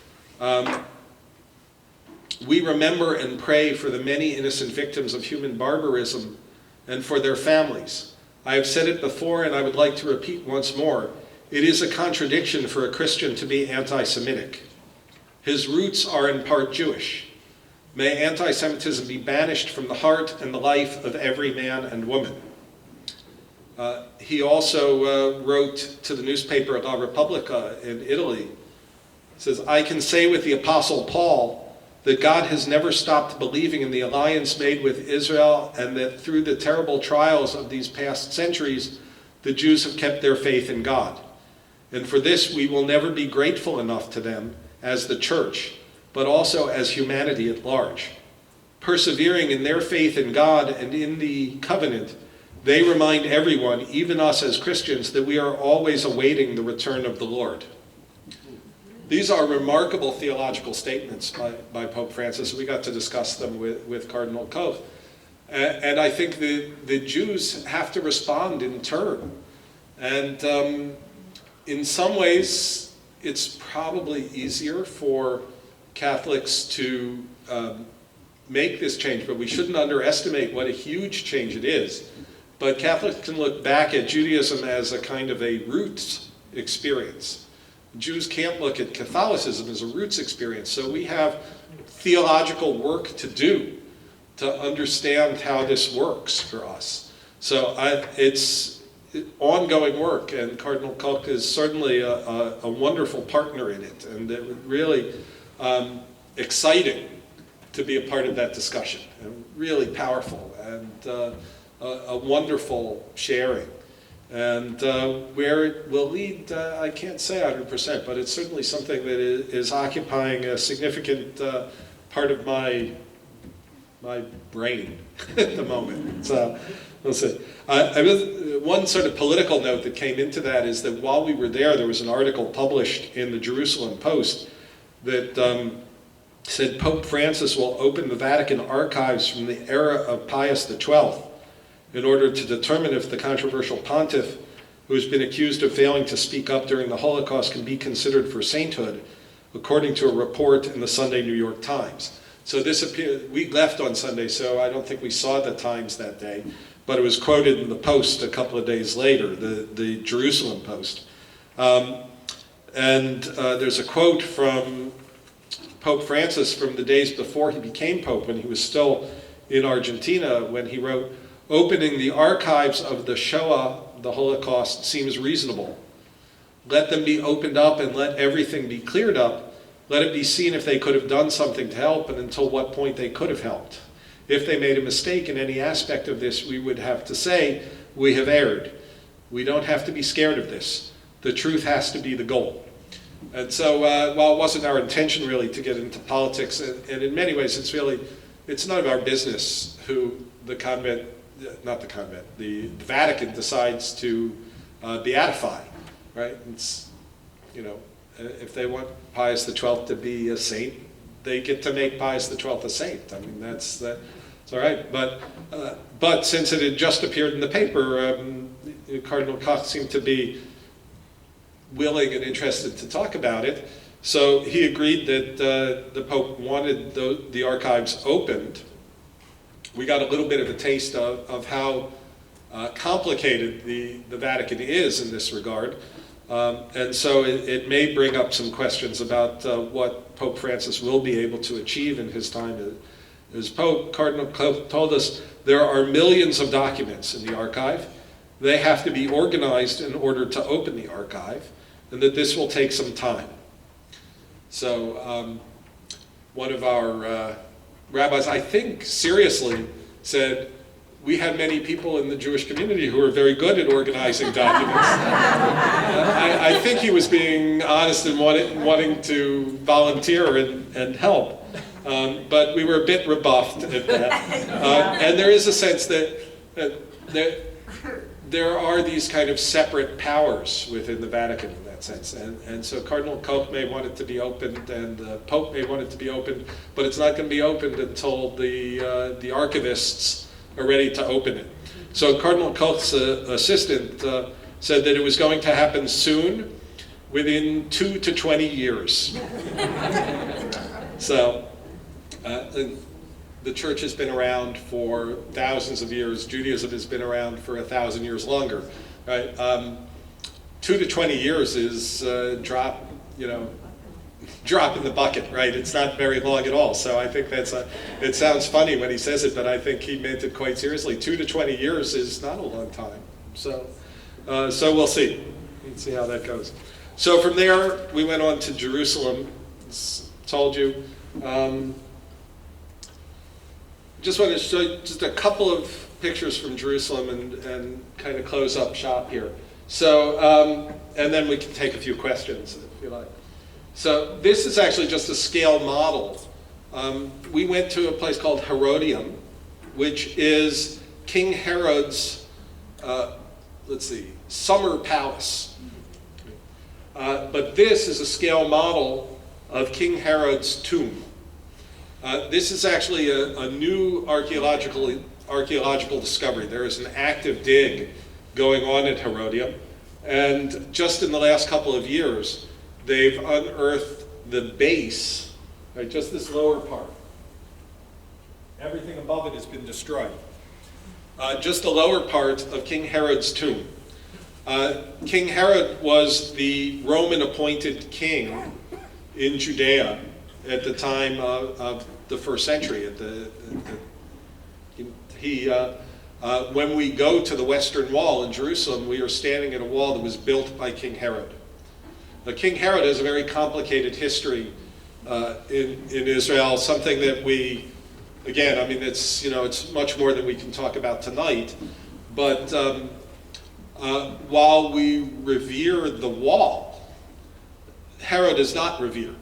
S1: We remember and pray for the many innocent victims of human barbarism and for their families. I have said it before and I would like to repeat once more. It is a contradiction for a Christian to be anti-Semitic. His roots are in part Jewish. May anti-Semitism be banished from the heart and the life of every man and woman. He also wrote to the newspaper La Repubblica in Italy. He says, I can say with the Apostle Paul that God has never stopped believing in the alliance made with Israel and that through the terrible trials of these past centuries, the Jews have kept their faith in God. And for this, we will never be grateful enough to them as the church, but also as humanity at large. Persevering in their faith in God and in the covenant, they remind everyone, even us as Christians, that we are always awaiting the return of the Lord. These are remarkable theological statements by Pope Francis. We got to discuss them with Cardinal Koch. And I think the Jews have to respond in turn. And in some ways, it's probably easier for Catholics to make this change, but we shouldn't underestimate what a huge change it is. But Catholics can look back at Judaism as a kind of a roots experience. Jews can't look at Catholicism as a roots experience. So we have theological work to do to understand how this works for us. So it's ongoing work, and Cardinal Koch is certainly a wonderful partner in it, and it really exciting to be a part of that discussion, and really powerful, and a wonderful sharing. And where it will lead, I can't say 100%, but it's certainly something that is occupying a significant part of my brain at the moment. So we'll see. One sort of political note that came into that is that while we were there was an article published in the Jerusalem Post that said Pope Francis will open the Vatican archives from the era of Pius XII in order to determine if the controversial pontiff, who has been accused of failing to speak up during the Holocaust, can be considered for sainthood, according to a report in the Sunday New York Times. So this appeared, we left on Sunday, so I don't think we saw the Times that day, but it was quoted in the Post a couple of days later, the Jerusalem Post. And there's a quote from Pope Francis from the days before he became Pope, when he was still in Argentina, when he wrote, "Opening the archives of the Shoah, the Holocaust, seems reasonable. Let them be opened up and let everything be cleared up. Let it be seen if they could have done something to help and until what point they could have helped. If they made a mistake in any aspect of this, we would have to say, we have erred. We don't have to be scared of this. The truth has to be the goal." And so, while it wasn't our intention really to get into politics, and in many ways it's none of our business who the Vatican decides to beatify, right? It's, if they want Pius XII to be a saint, they get to make Pius XII a saint. I mean, it's all right. But since it had just appeared in the paper, Cardinal Koch seemed to be willing and interested to talk about it. So he agreed that the Pope wanted the archives opened. We got a little bit of a taste of how complicated the Vatican is in this regard. And so it may bring up some questions about what Pope Francis will be able to achieve in his time as Pope. Cardinal Koch told us there are millions of documents in the archive. They have to be organized in order to open the archive, and that this will take some time. So one of our rabbis, I think seriously, said, we had many people in the Jewish community who were very good at organizing documents. I think he was being honest and wanting to volunteer and help. But we were a bit rebuffed at that. And there is a sense that there are these kind of separate powers within the Vatican in that sense. And so Cardinal Koch may want it to be opened, and the Pope may want it to be opened, but it's not going to be opened until the archivists are ready to open it. So Cardinal Koch's assistant said that it was going to happen soon, within 2 to 20 years. So the church has been around for thousands of years. Judaism has been around for 1,000 years longer. Right? 2 to 20 years is drop in the bucket, right? It's not very long at all. So I think it sounds funny when he says it, but I think he meant it quite seriously. 2 to 20 years is not a long time. So we'll see. Let's see how that goes. So from there, we went on to Jerusalem. Told you. Just want to show you just a couple of pictures from Jerusalem and kind of close up shop here. So, and then we can take a few questions if you like. So this is actually just a scale model. We went to a place called Herodium, which is King Herod's, summer palace. But this is a scale model of King Herod's tomb. This is actually a new archaeological discovery. There is an active dig going on at Herodium, and just in the last couple of years, they've unearthed the base, right, just this lower part. Everything above it has been destroyed. Just the lower part of King Herod's tomb. King Herod was the Roman appointed king in Judea at the time of the first century. When we go to the Western Wall in Jerusalem, we are standing at a wall that was built by King Herod. King Herod has a very complicated history in Israel, something that we, again, I mean, it's much more than we can talk about tonight, but while we revere the wall, Herod is not revered,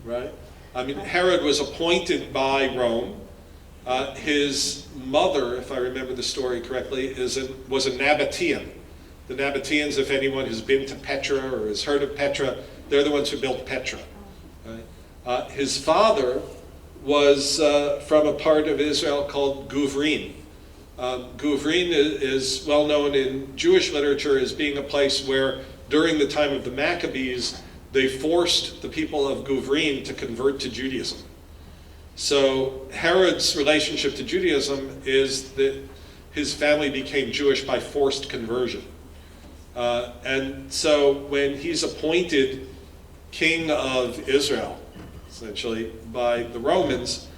S1: right? I mean, Herod was appointed by Rome. His mother, if I remember the story correctly, was a Nabatean. The Nabateans, if anyone has been to Petra or has heard of Petra, they're the ones who built Petra. Right? His father was from a part of Israel called Guvrin. Guvrin is well known in Jewish literature as being a place where, during the time of the Maccabees, they forced the people of Guvrin to convert to Judaism. So Herod's relationship to Judaism is that his family became Jewish by forced conversion. And so when he's appointed king of Israel, essentially, by the Romans,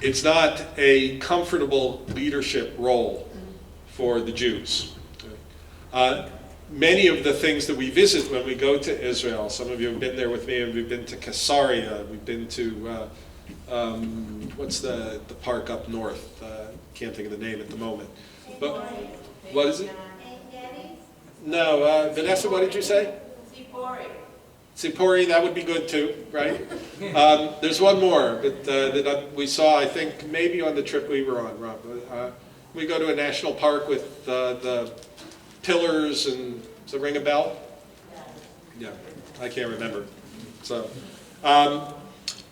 S1: it's not a comfortable leadership role for the Jews. Many of the things that we visit when we go to Israel, some of you have been there with me, and we've been to Caesarea, we've been to, what's the park up north? Can't think of the name at the moment. But what is it? No, Vanessa, what did you say? Sipori, that would be good too, right? There's one more that we saw, I think, maybe on the trip we were on, Rob. We go to a national park with the pillars, and does it ring a bell? Yeah, I can't remember. So,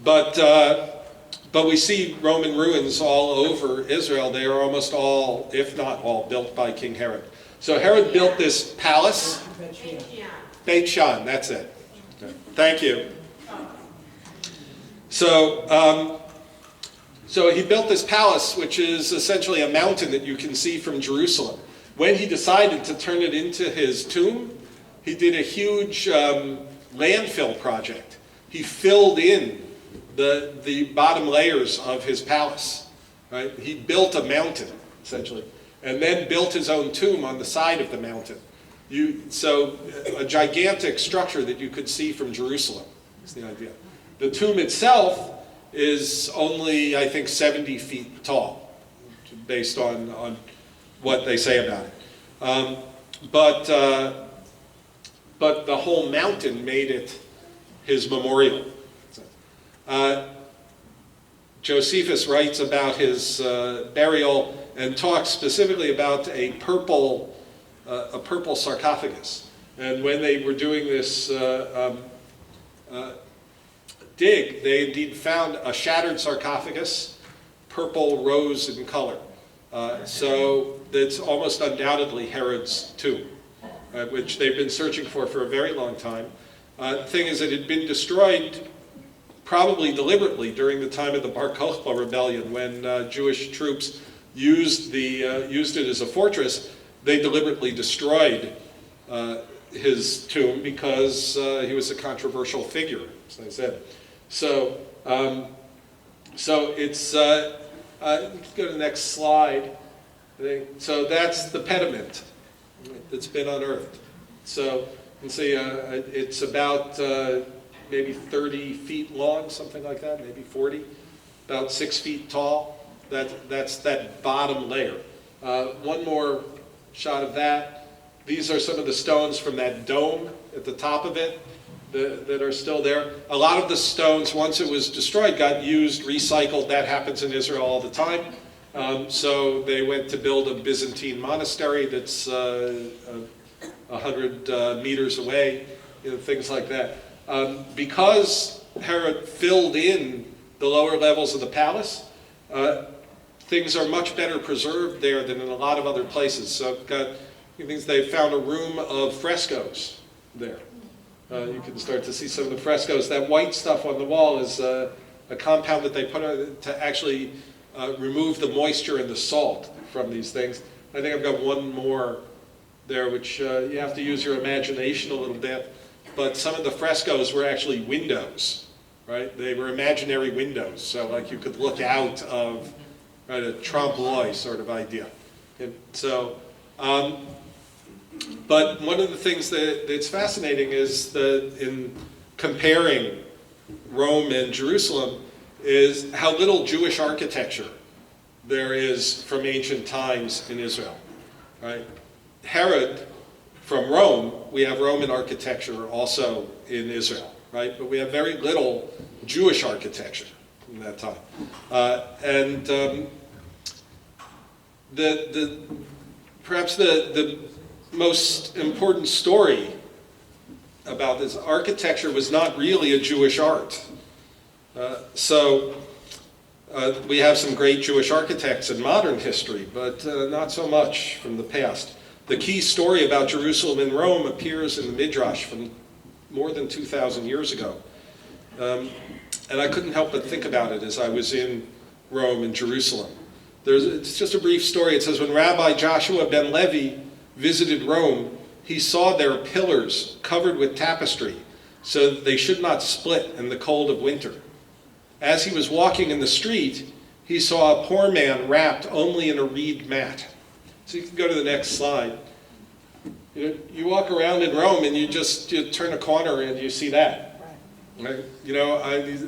S1: but we see Roman ruins all over Israel. They are almost all, if not all, built by King Herod. So Herod built this palace. Beit Shan, that's it. Okay. Thank you. So he built this palace, which is essentially a mountain that you can see from Jerusalem. When he decided to turn it into his tomb, he did a huge landfill project. He filled in the bottom layers of his palace. Right? He built a mountain, essentially, and then built his own tomb on the side of the mountain. So a gigantic structure that you could see from Jerusalem is the idea. The tomb itself is only, I think, 70 feet tall, based on what they say about it. But the whole mountain made it his memorial. Josephus writes about his burial and talks specifically about a purple sarcophagus. And when they were doing this dig, they indeed found a shattered sarcophagus, purple rose in color. So it's almost undoubtedly Herod's tomb, which they've been searching for a very long time. The thing is, it had been destroyed probably deliberately during the time of the Bar Kokhba rebellion, when Jewish troops used it as a fortress. They deliberately destroyed his tomb because he was a controversial figure, as I said. So it's, let's go to the next slide. So that's the pediment that's been unearthed. So you can see it's about maybe 30 feet long, something like that, maybe 40, about 6 feet tall. That's that bottom layer. One more shot of that. These are some of the stones from that dome at the top of it that are still there. A lot of the stones, once it was destroyed, got used, recycled. That happens in Israel all the time. So they went to build a Byzantine monastery that's 100 meters away, things like that. Because Herod filled in the lower levels of the palace, things are much better preserved there than in a lot of other places. So they found a room of frescoes there. You can start to see some of the frescoes. That white stuff on the wall is a compound that they put on to actually remove the moisture and the salt from these things. I think I've got one more there, which you have to use your imagination a little bit. But some of the frescoes were actually windows, right? They were imaginary windows, so like you could look out of, right, a trompe-l'oeil sort of idea. And so, but one of the things that's fascinating is that in comparing Rome and Jerusalem is how little Jewish architecture there is from ancient times in Israel, right? Herod, from Rome, we have Roman architecture also in Israel, right? But we have very little Jewish architecture in that time. Perhaps the most important story about this architecture was not really a Jewish art. We have some great Jewish architects in modern history, but not so much from the past. The key story about Jerusalem and Rome appears in the Midrash from more than 2,000 years ago. And I couldn't help but think about it as I was in Rome and Jerusalem. It's just a brief story. It says, when Rabbi Joshua ben Levi visited Rome, he saw their pillars covered with tapestry so that they should not split in the cold of winter. As he was walking in the street, he saw a poor man wrapped only in a reed mat. So you can go to the next slide. You walk around in Rome and you turn a corner and you see that. Right.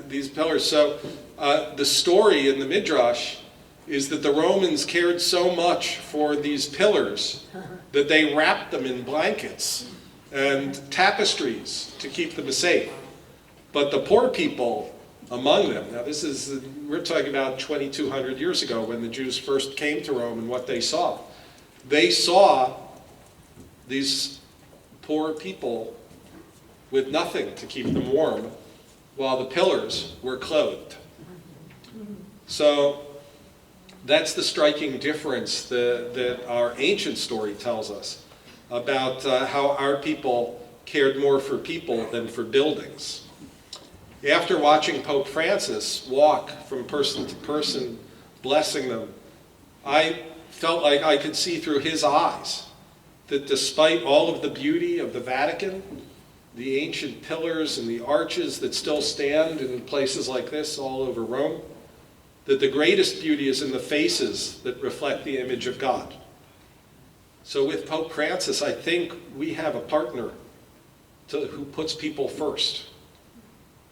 S1: These pillars. So the story in the Midrash is that the Romans cared so much for these pillars that they wrapped them in blankets and tapestries to keep them safe. But the poor people among them, now we're talking about 2,200 years ago when the Jews first came to Rome and what they saw. They saw these poor people with nothing to keep them warm while the pillars were clothed. So that's the striking difference that our ancient story tells us about how our people cared more for people than for buildings. After watching Pope Francis walk from person to person, blessing them, I felt like I could see through his eyes that despite all of the beauty of the Vatican, the ancient pillars and the arches that still stand in places like this all over Rome, that the greatest beauty is in the faces that reflect the image of God. So with Pope Francis, I think we have a partner who puts people first,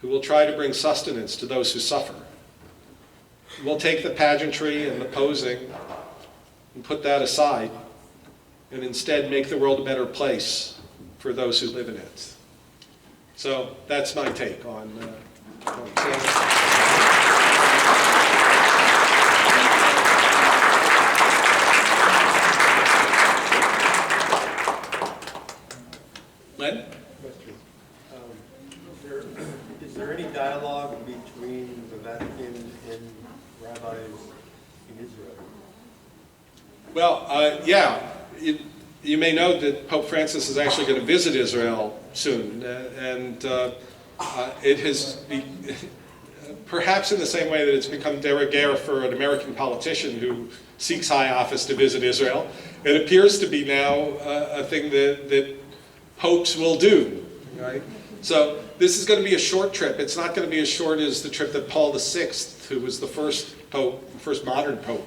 S1: who will try to bring sustenance to those who suffer. We'll take the pageantry and the posing and put that aside and instead make the world a better place for those who live in it. So that's my take on Len?
S2: Question. Is there any dialogue between the Vatican and rabbis in Israel?
S1: Well, yeah. You may know that Pope Francis is actually going to visit Israel soon, and it has perhaps in the same way that it's become de rigueur for an American politician who seeks high office to visit Israel, it appears to be now a thing that popes will do, right? So this is going to be a short trip. It's not going to be as short as the trip that Paul VI, who was the first pope, the first modern pope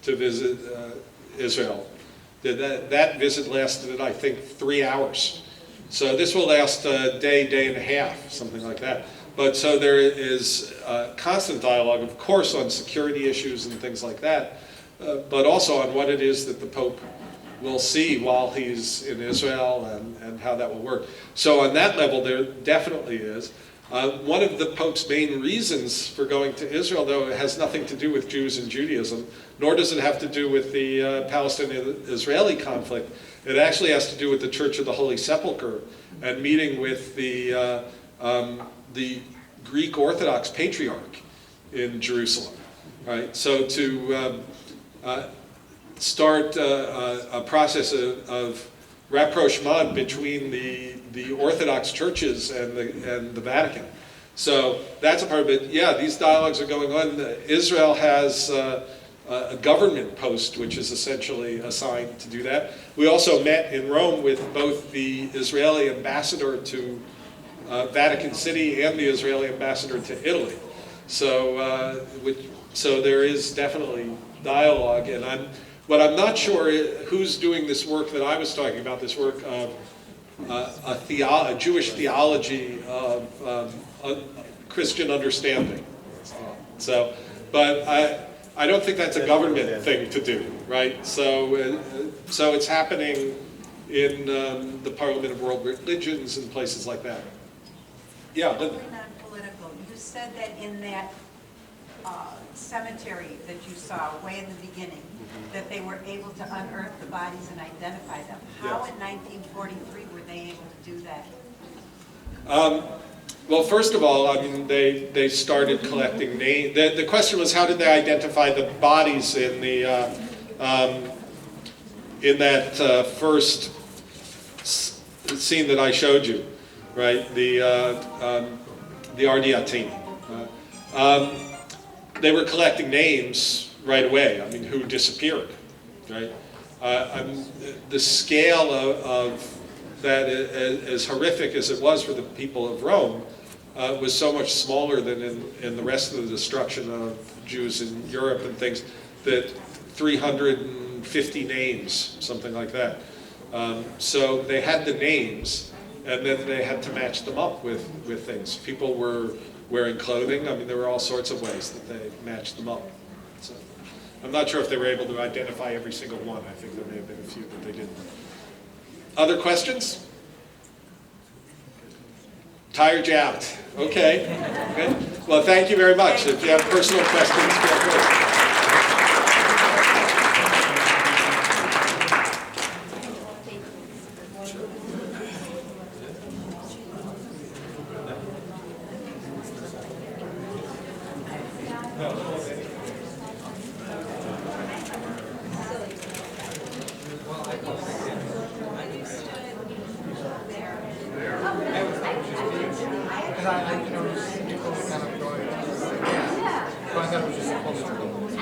S1: to visit Israel. That visit lasted, I think, 3 hours. So this will last a day, day and a half, something like that. But so there is constant dialogue, of course, on security issues and things like that, but also on what it is that the Pope will see while he's in Israel and how that will work. So on that level, there definitely is. One of the Pope's main reasons for going to Israel, though, it has nothing to do with Jews and Judaism, nor does it have to do with the Palestinian-Israeli conflict. It actually has to do with the Church of the Holy Sepulchre and meeting with the Greek Orthodox Patriarch in Jerusalem. Right? So to start a process of rapprochement between the Orthodox churches and the Vatican. So that's a part of it. Yeah, these dialogues are going on. Israel has a government post, which is essentially assigned to do that. We also met in Rome with both the Israeli ambassador to Vatican City and the Israeli ambassador to Italy. So, so there is definitely dialogue, and what I'm not sure who's doing this work that I was talking about, this work of a Jewish theology of Christian understanding. So, but I don't think that's a government thing to do, right? So, so it's happening in the Parliament of World Religions and places like that. Yeah, Linda.
S3: Non-political. You said that in that cemetery that you saw way in the beginning, that they were able to unearth the bodies and identify them. How in 1943 were they able to do that?
S1: Well, first of all, I mean, they started collecting names. The question was, how did they identify the bodies in the in that first scene that I showed you, right? The Ardiatim. They were collecting names right away. I mean, who disappeared, right? The scale of that, as horrific as it was for the people of Rome, was so much smaller than in the rest of the destruction of Jews in Europe and things, that 350 names, something like that. So they had the names, and then they had to match them up with things. People were wearing clothing. I mean, there were all sorts of ways that they matched them up. So I'm not sure if they were able to identify every single one. I think there may have been a few that they didn't. Other questions? Tired you out. Okay. Good. Well, thank you very much. If you have personal questions, feel free.
S4: I noticed people kind of going, so I thought it was just supposed to be.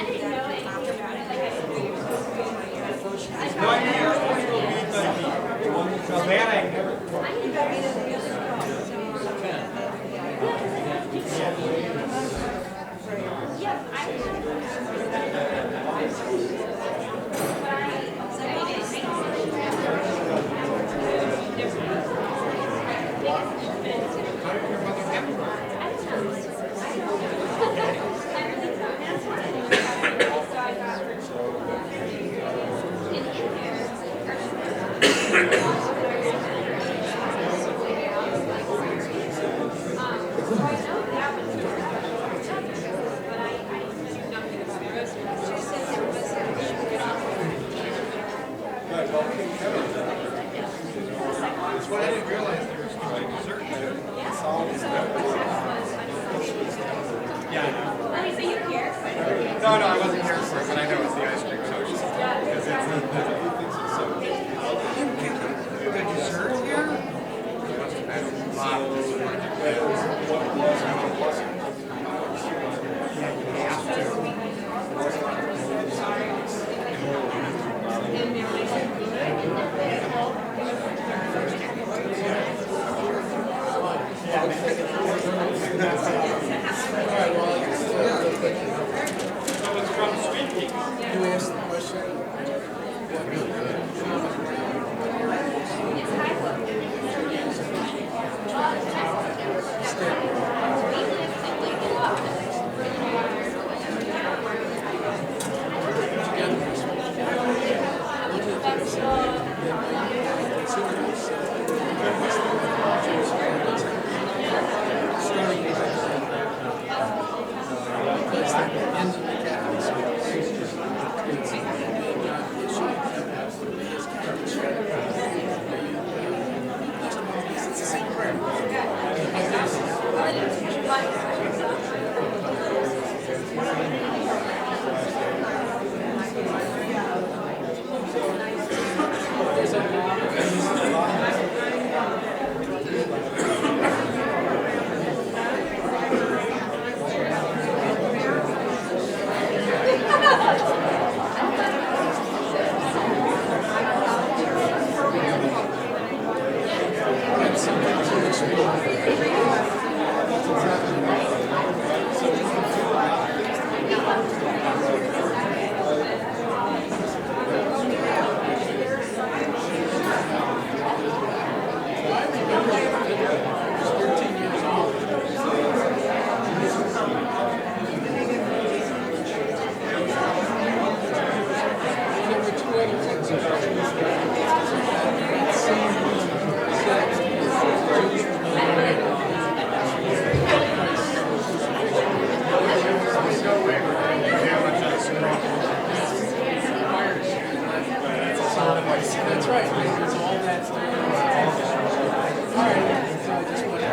S4: No, I wasn't here for it, but I know it's the ice cream social. Because the dessert here? Must have been a lot of dessert. Yeah, you have to.
S5: You asked the question. That's right. There's all that stuff. All right. So I just want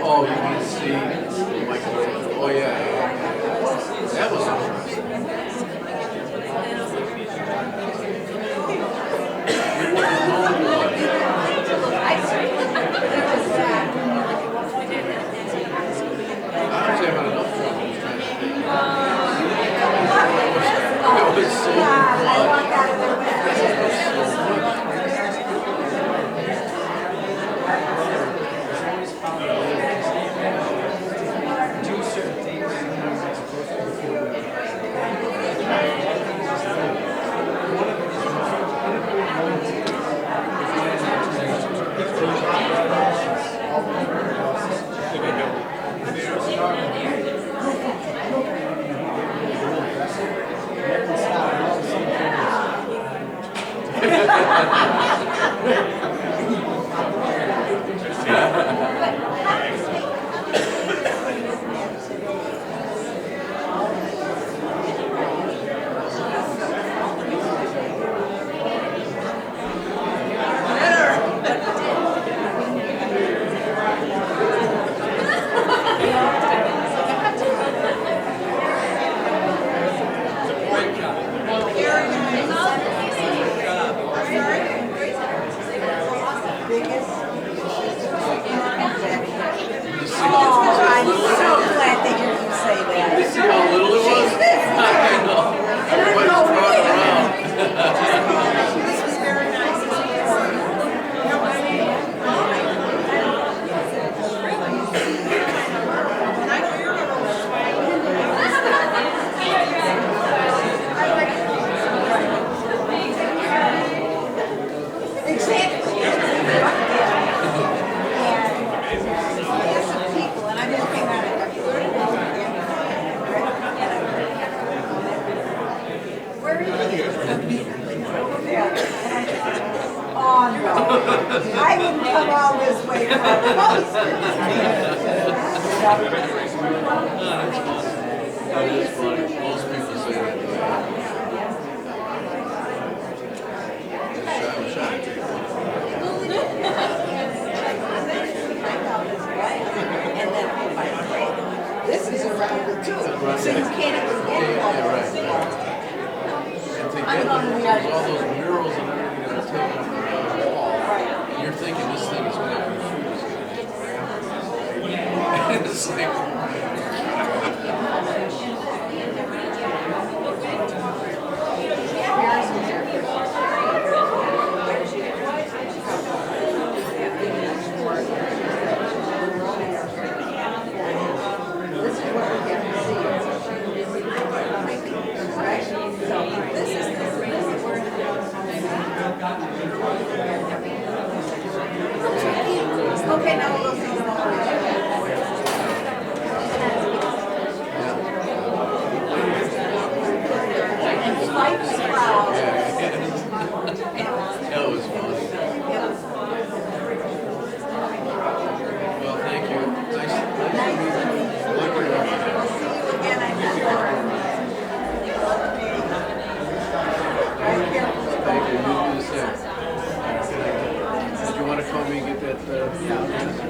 S6: Oh, you can see Michael. Oh, yeah. That was interesting. You wouldn't have known what. I was having enough trouble trying to think. It was so much.
S5: Do certain things.
S3: come all this way from posters.
S6: That is funny. Most people say that. I'm shy.
S3: And then, this is around the too, so you can't even get
S6: Yeah,
S3: one.
S6: right. And to get all those murals and everything that are taken up around the wall, you're thinking this thing is going to be huge. It's like,
S3: Okay, now we'll go see the And fight the crowd.
S6: that was funny. Well, thank you. Nice to meet you.
S3: See you again, I know.
S6: Thank you. You do the same. Do you want to call me and get that?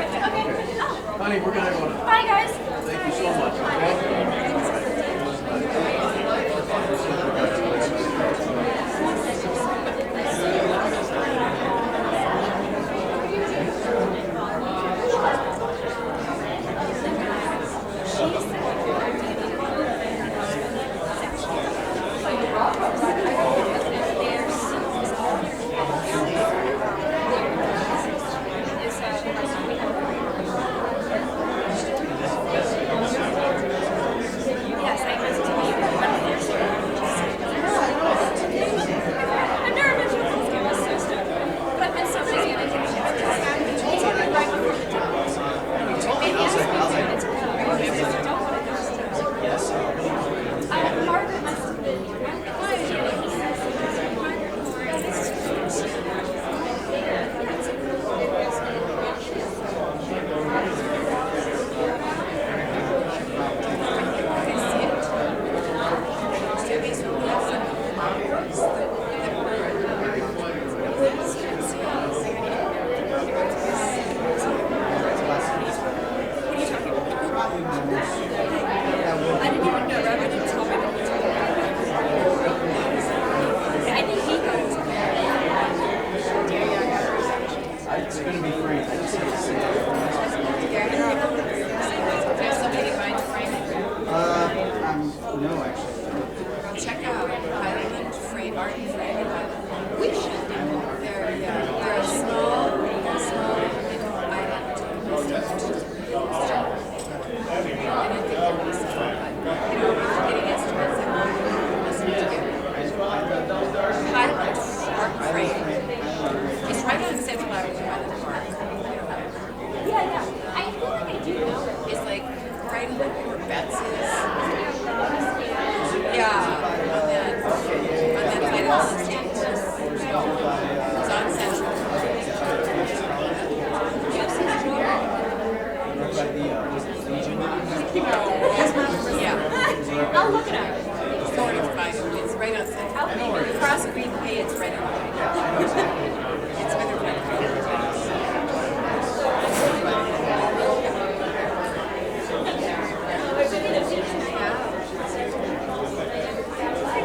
S6: Honey, we're gonna go.
S7: Bye, guys.
S6: Thank you so much.
S7: Yes, I must be. I've never been to a Thanksgiving. It's so stoked. But I've been so busy and I didn't get to it's only right before the time. Maybe it's just because it's I don't want to go. Margaret must have been. I didn't even know. Rabbi didn't tell me that he told me. I think he goes.
S5: It's gonna be free. I just have to say it.
S7: There's somebody mind framing.
S5: No, actually.
S7: Check out Highland Frame Art and Frame in Highland. We should. They're a small island. And I think they're really small, but getting estimates and listening to Highland Art and Frame. It's right on Central Avenue, Highland Park. Yeah. I feel like I do know it. It's like right where Betts is. Yeah, on that side of the street. It's on Central.
S5: Right by the Legion.
S7: Yeah. I'll look it up. Sort of by, it's right on Central. Across the Green Bay, it's right on. It's where they're right. Yeah.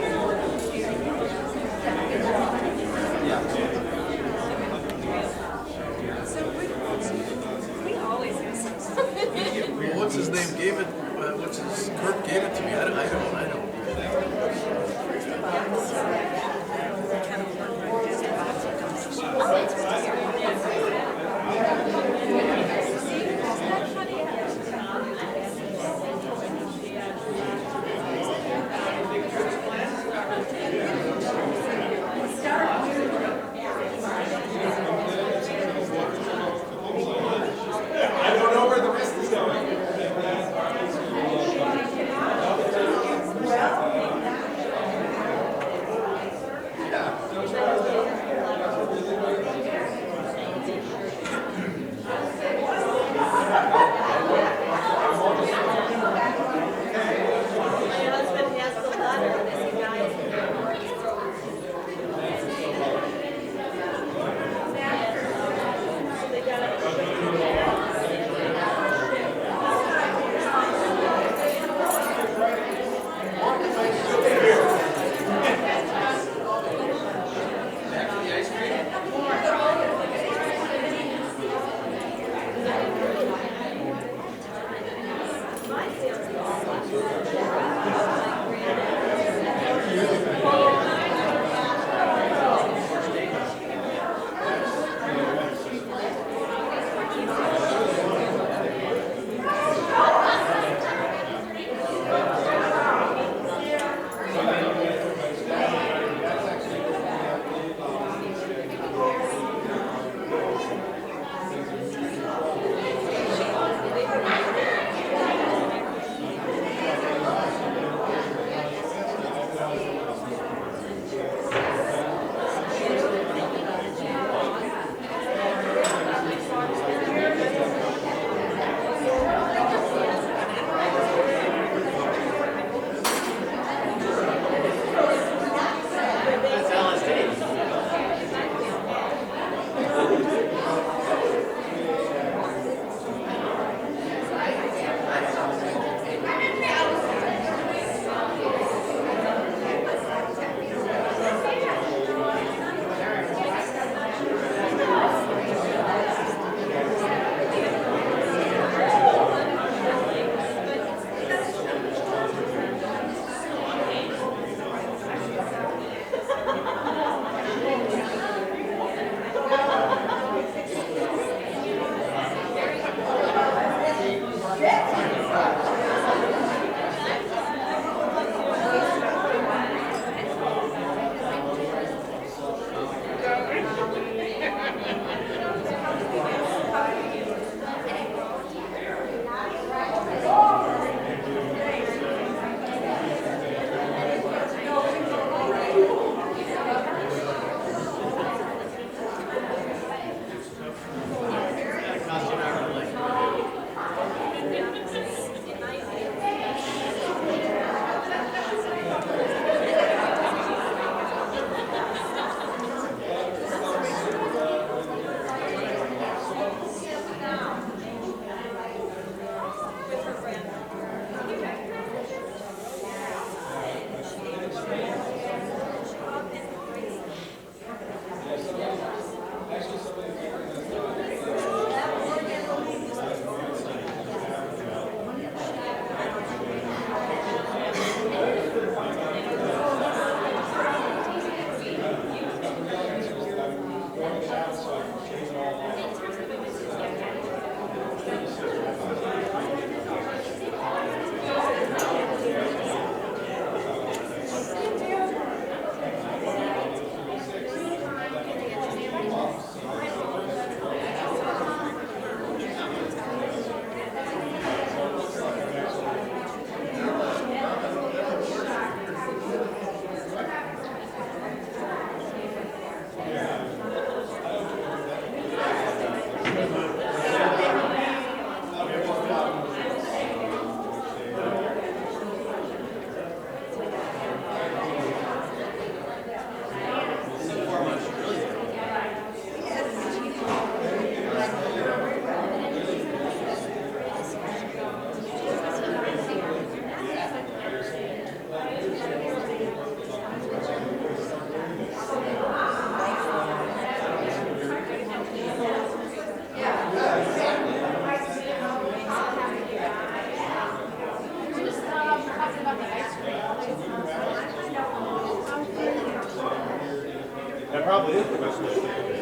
S2: probably is the best way to think of it.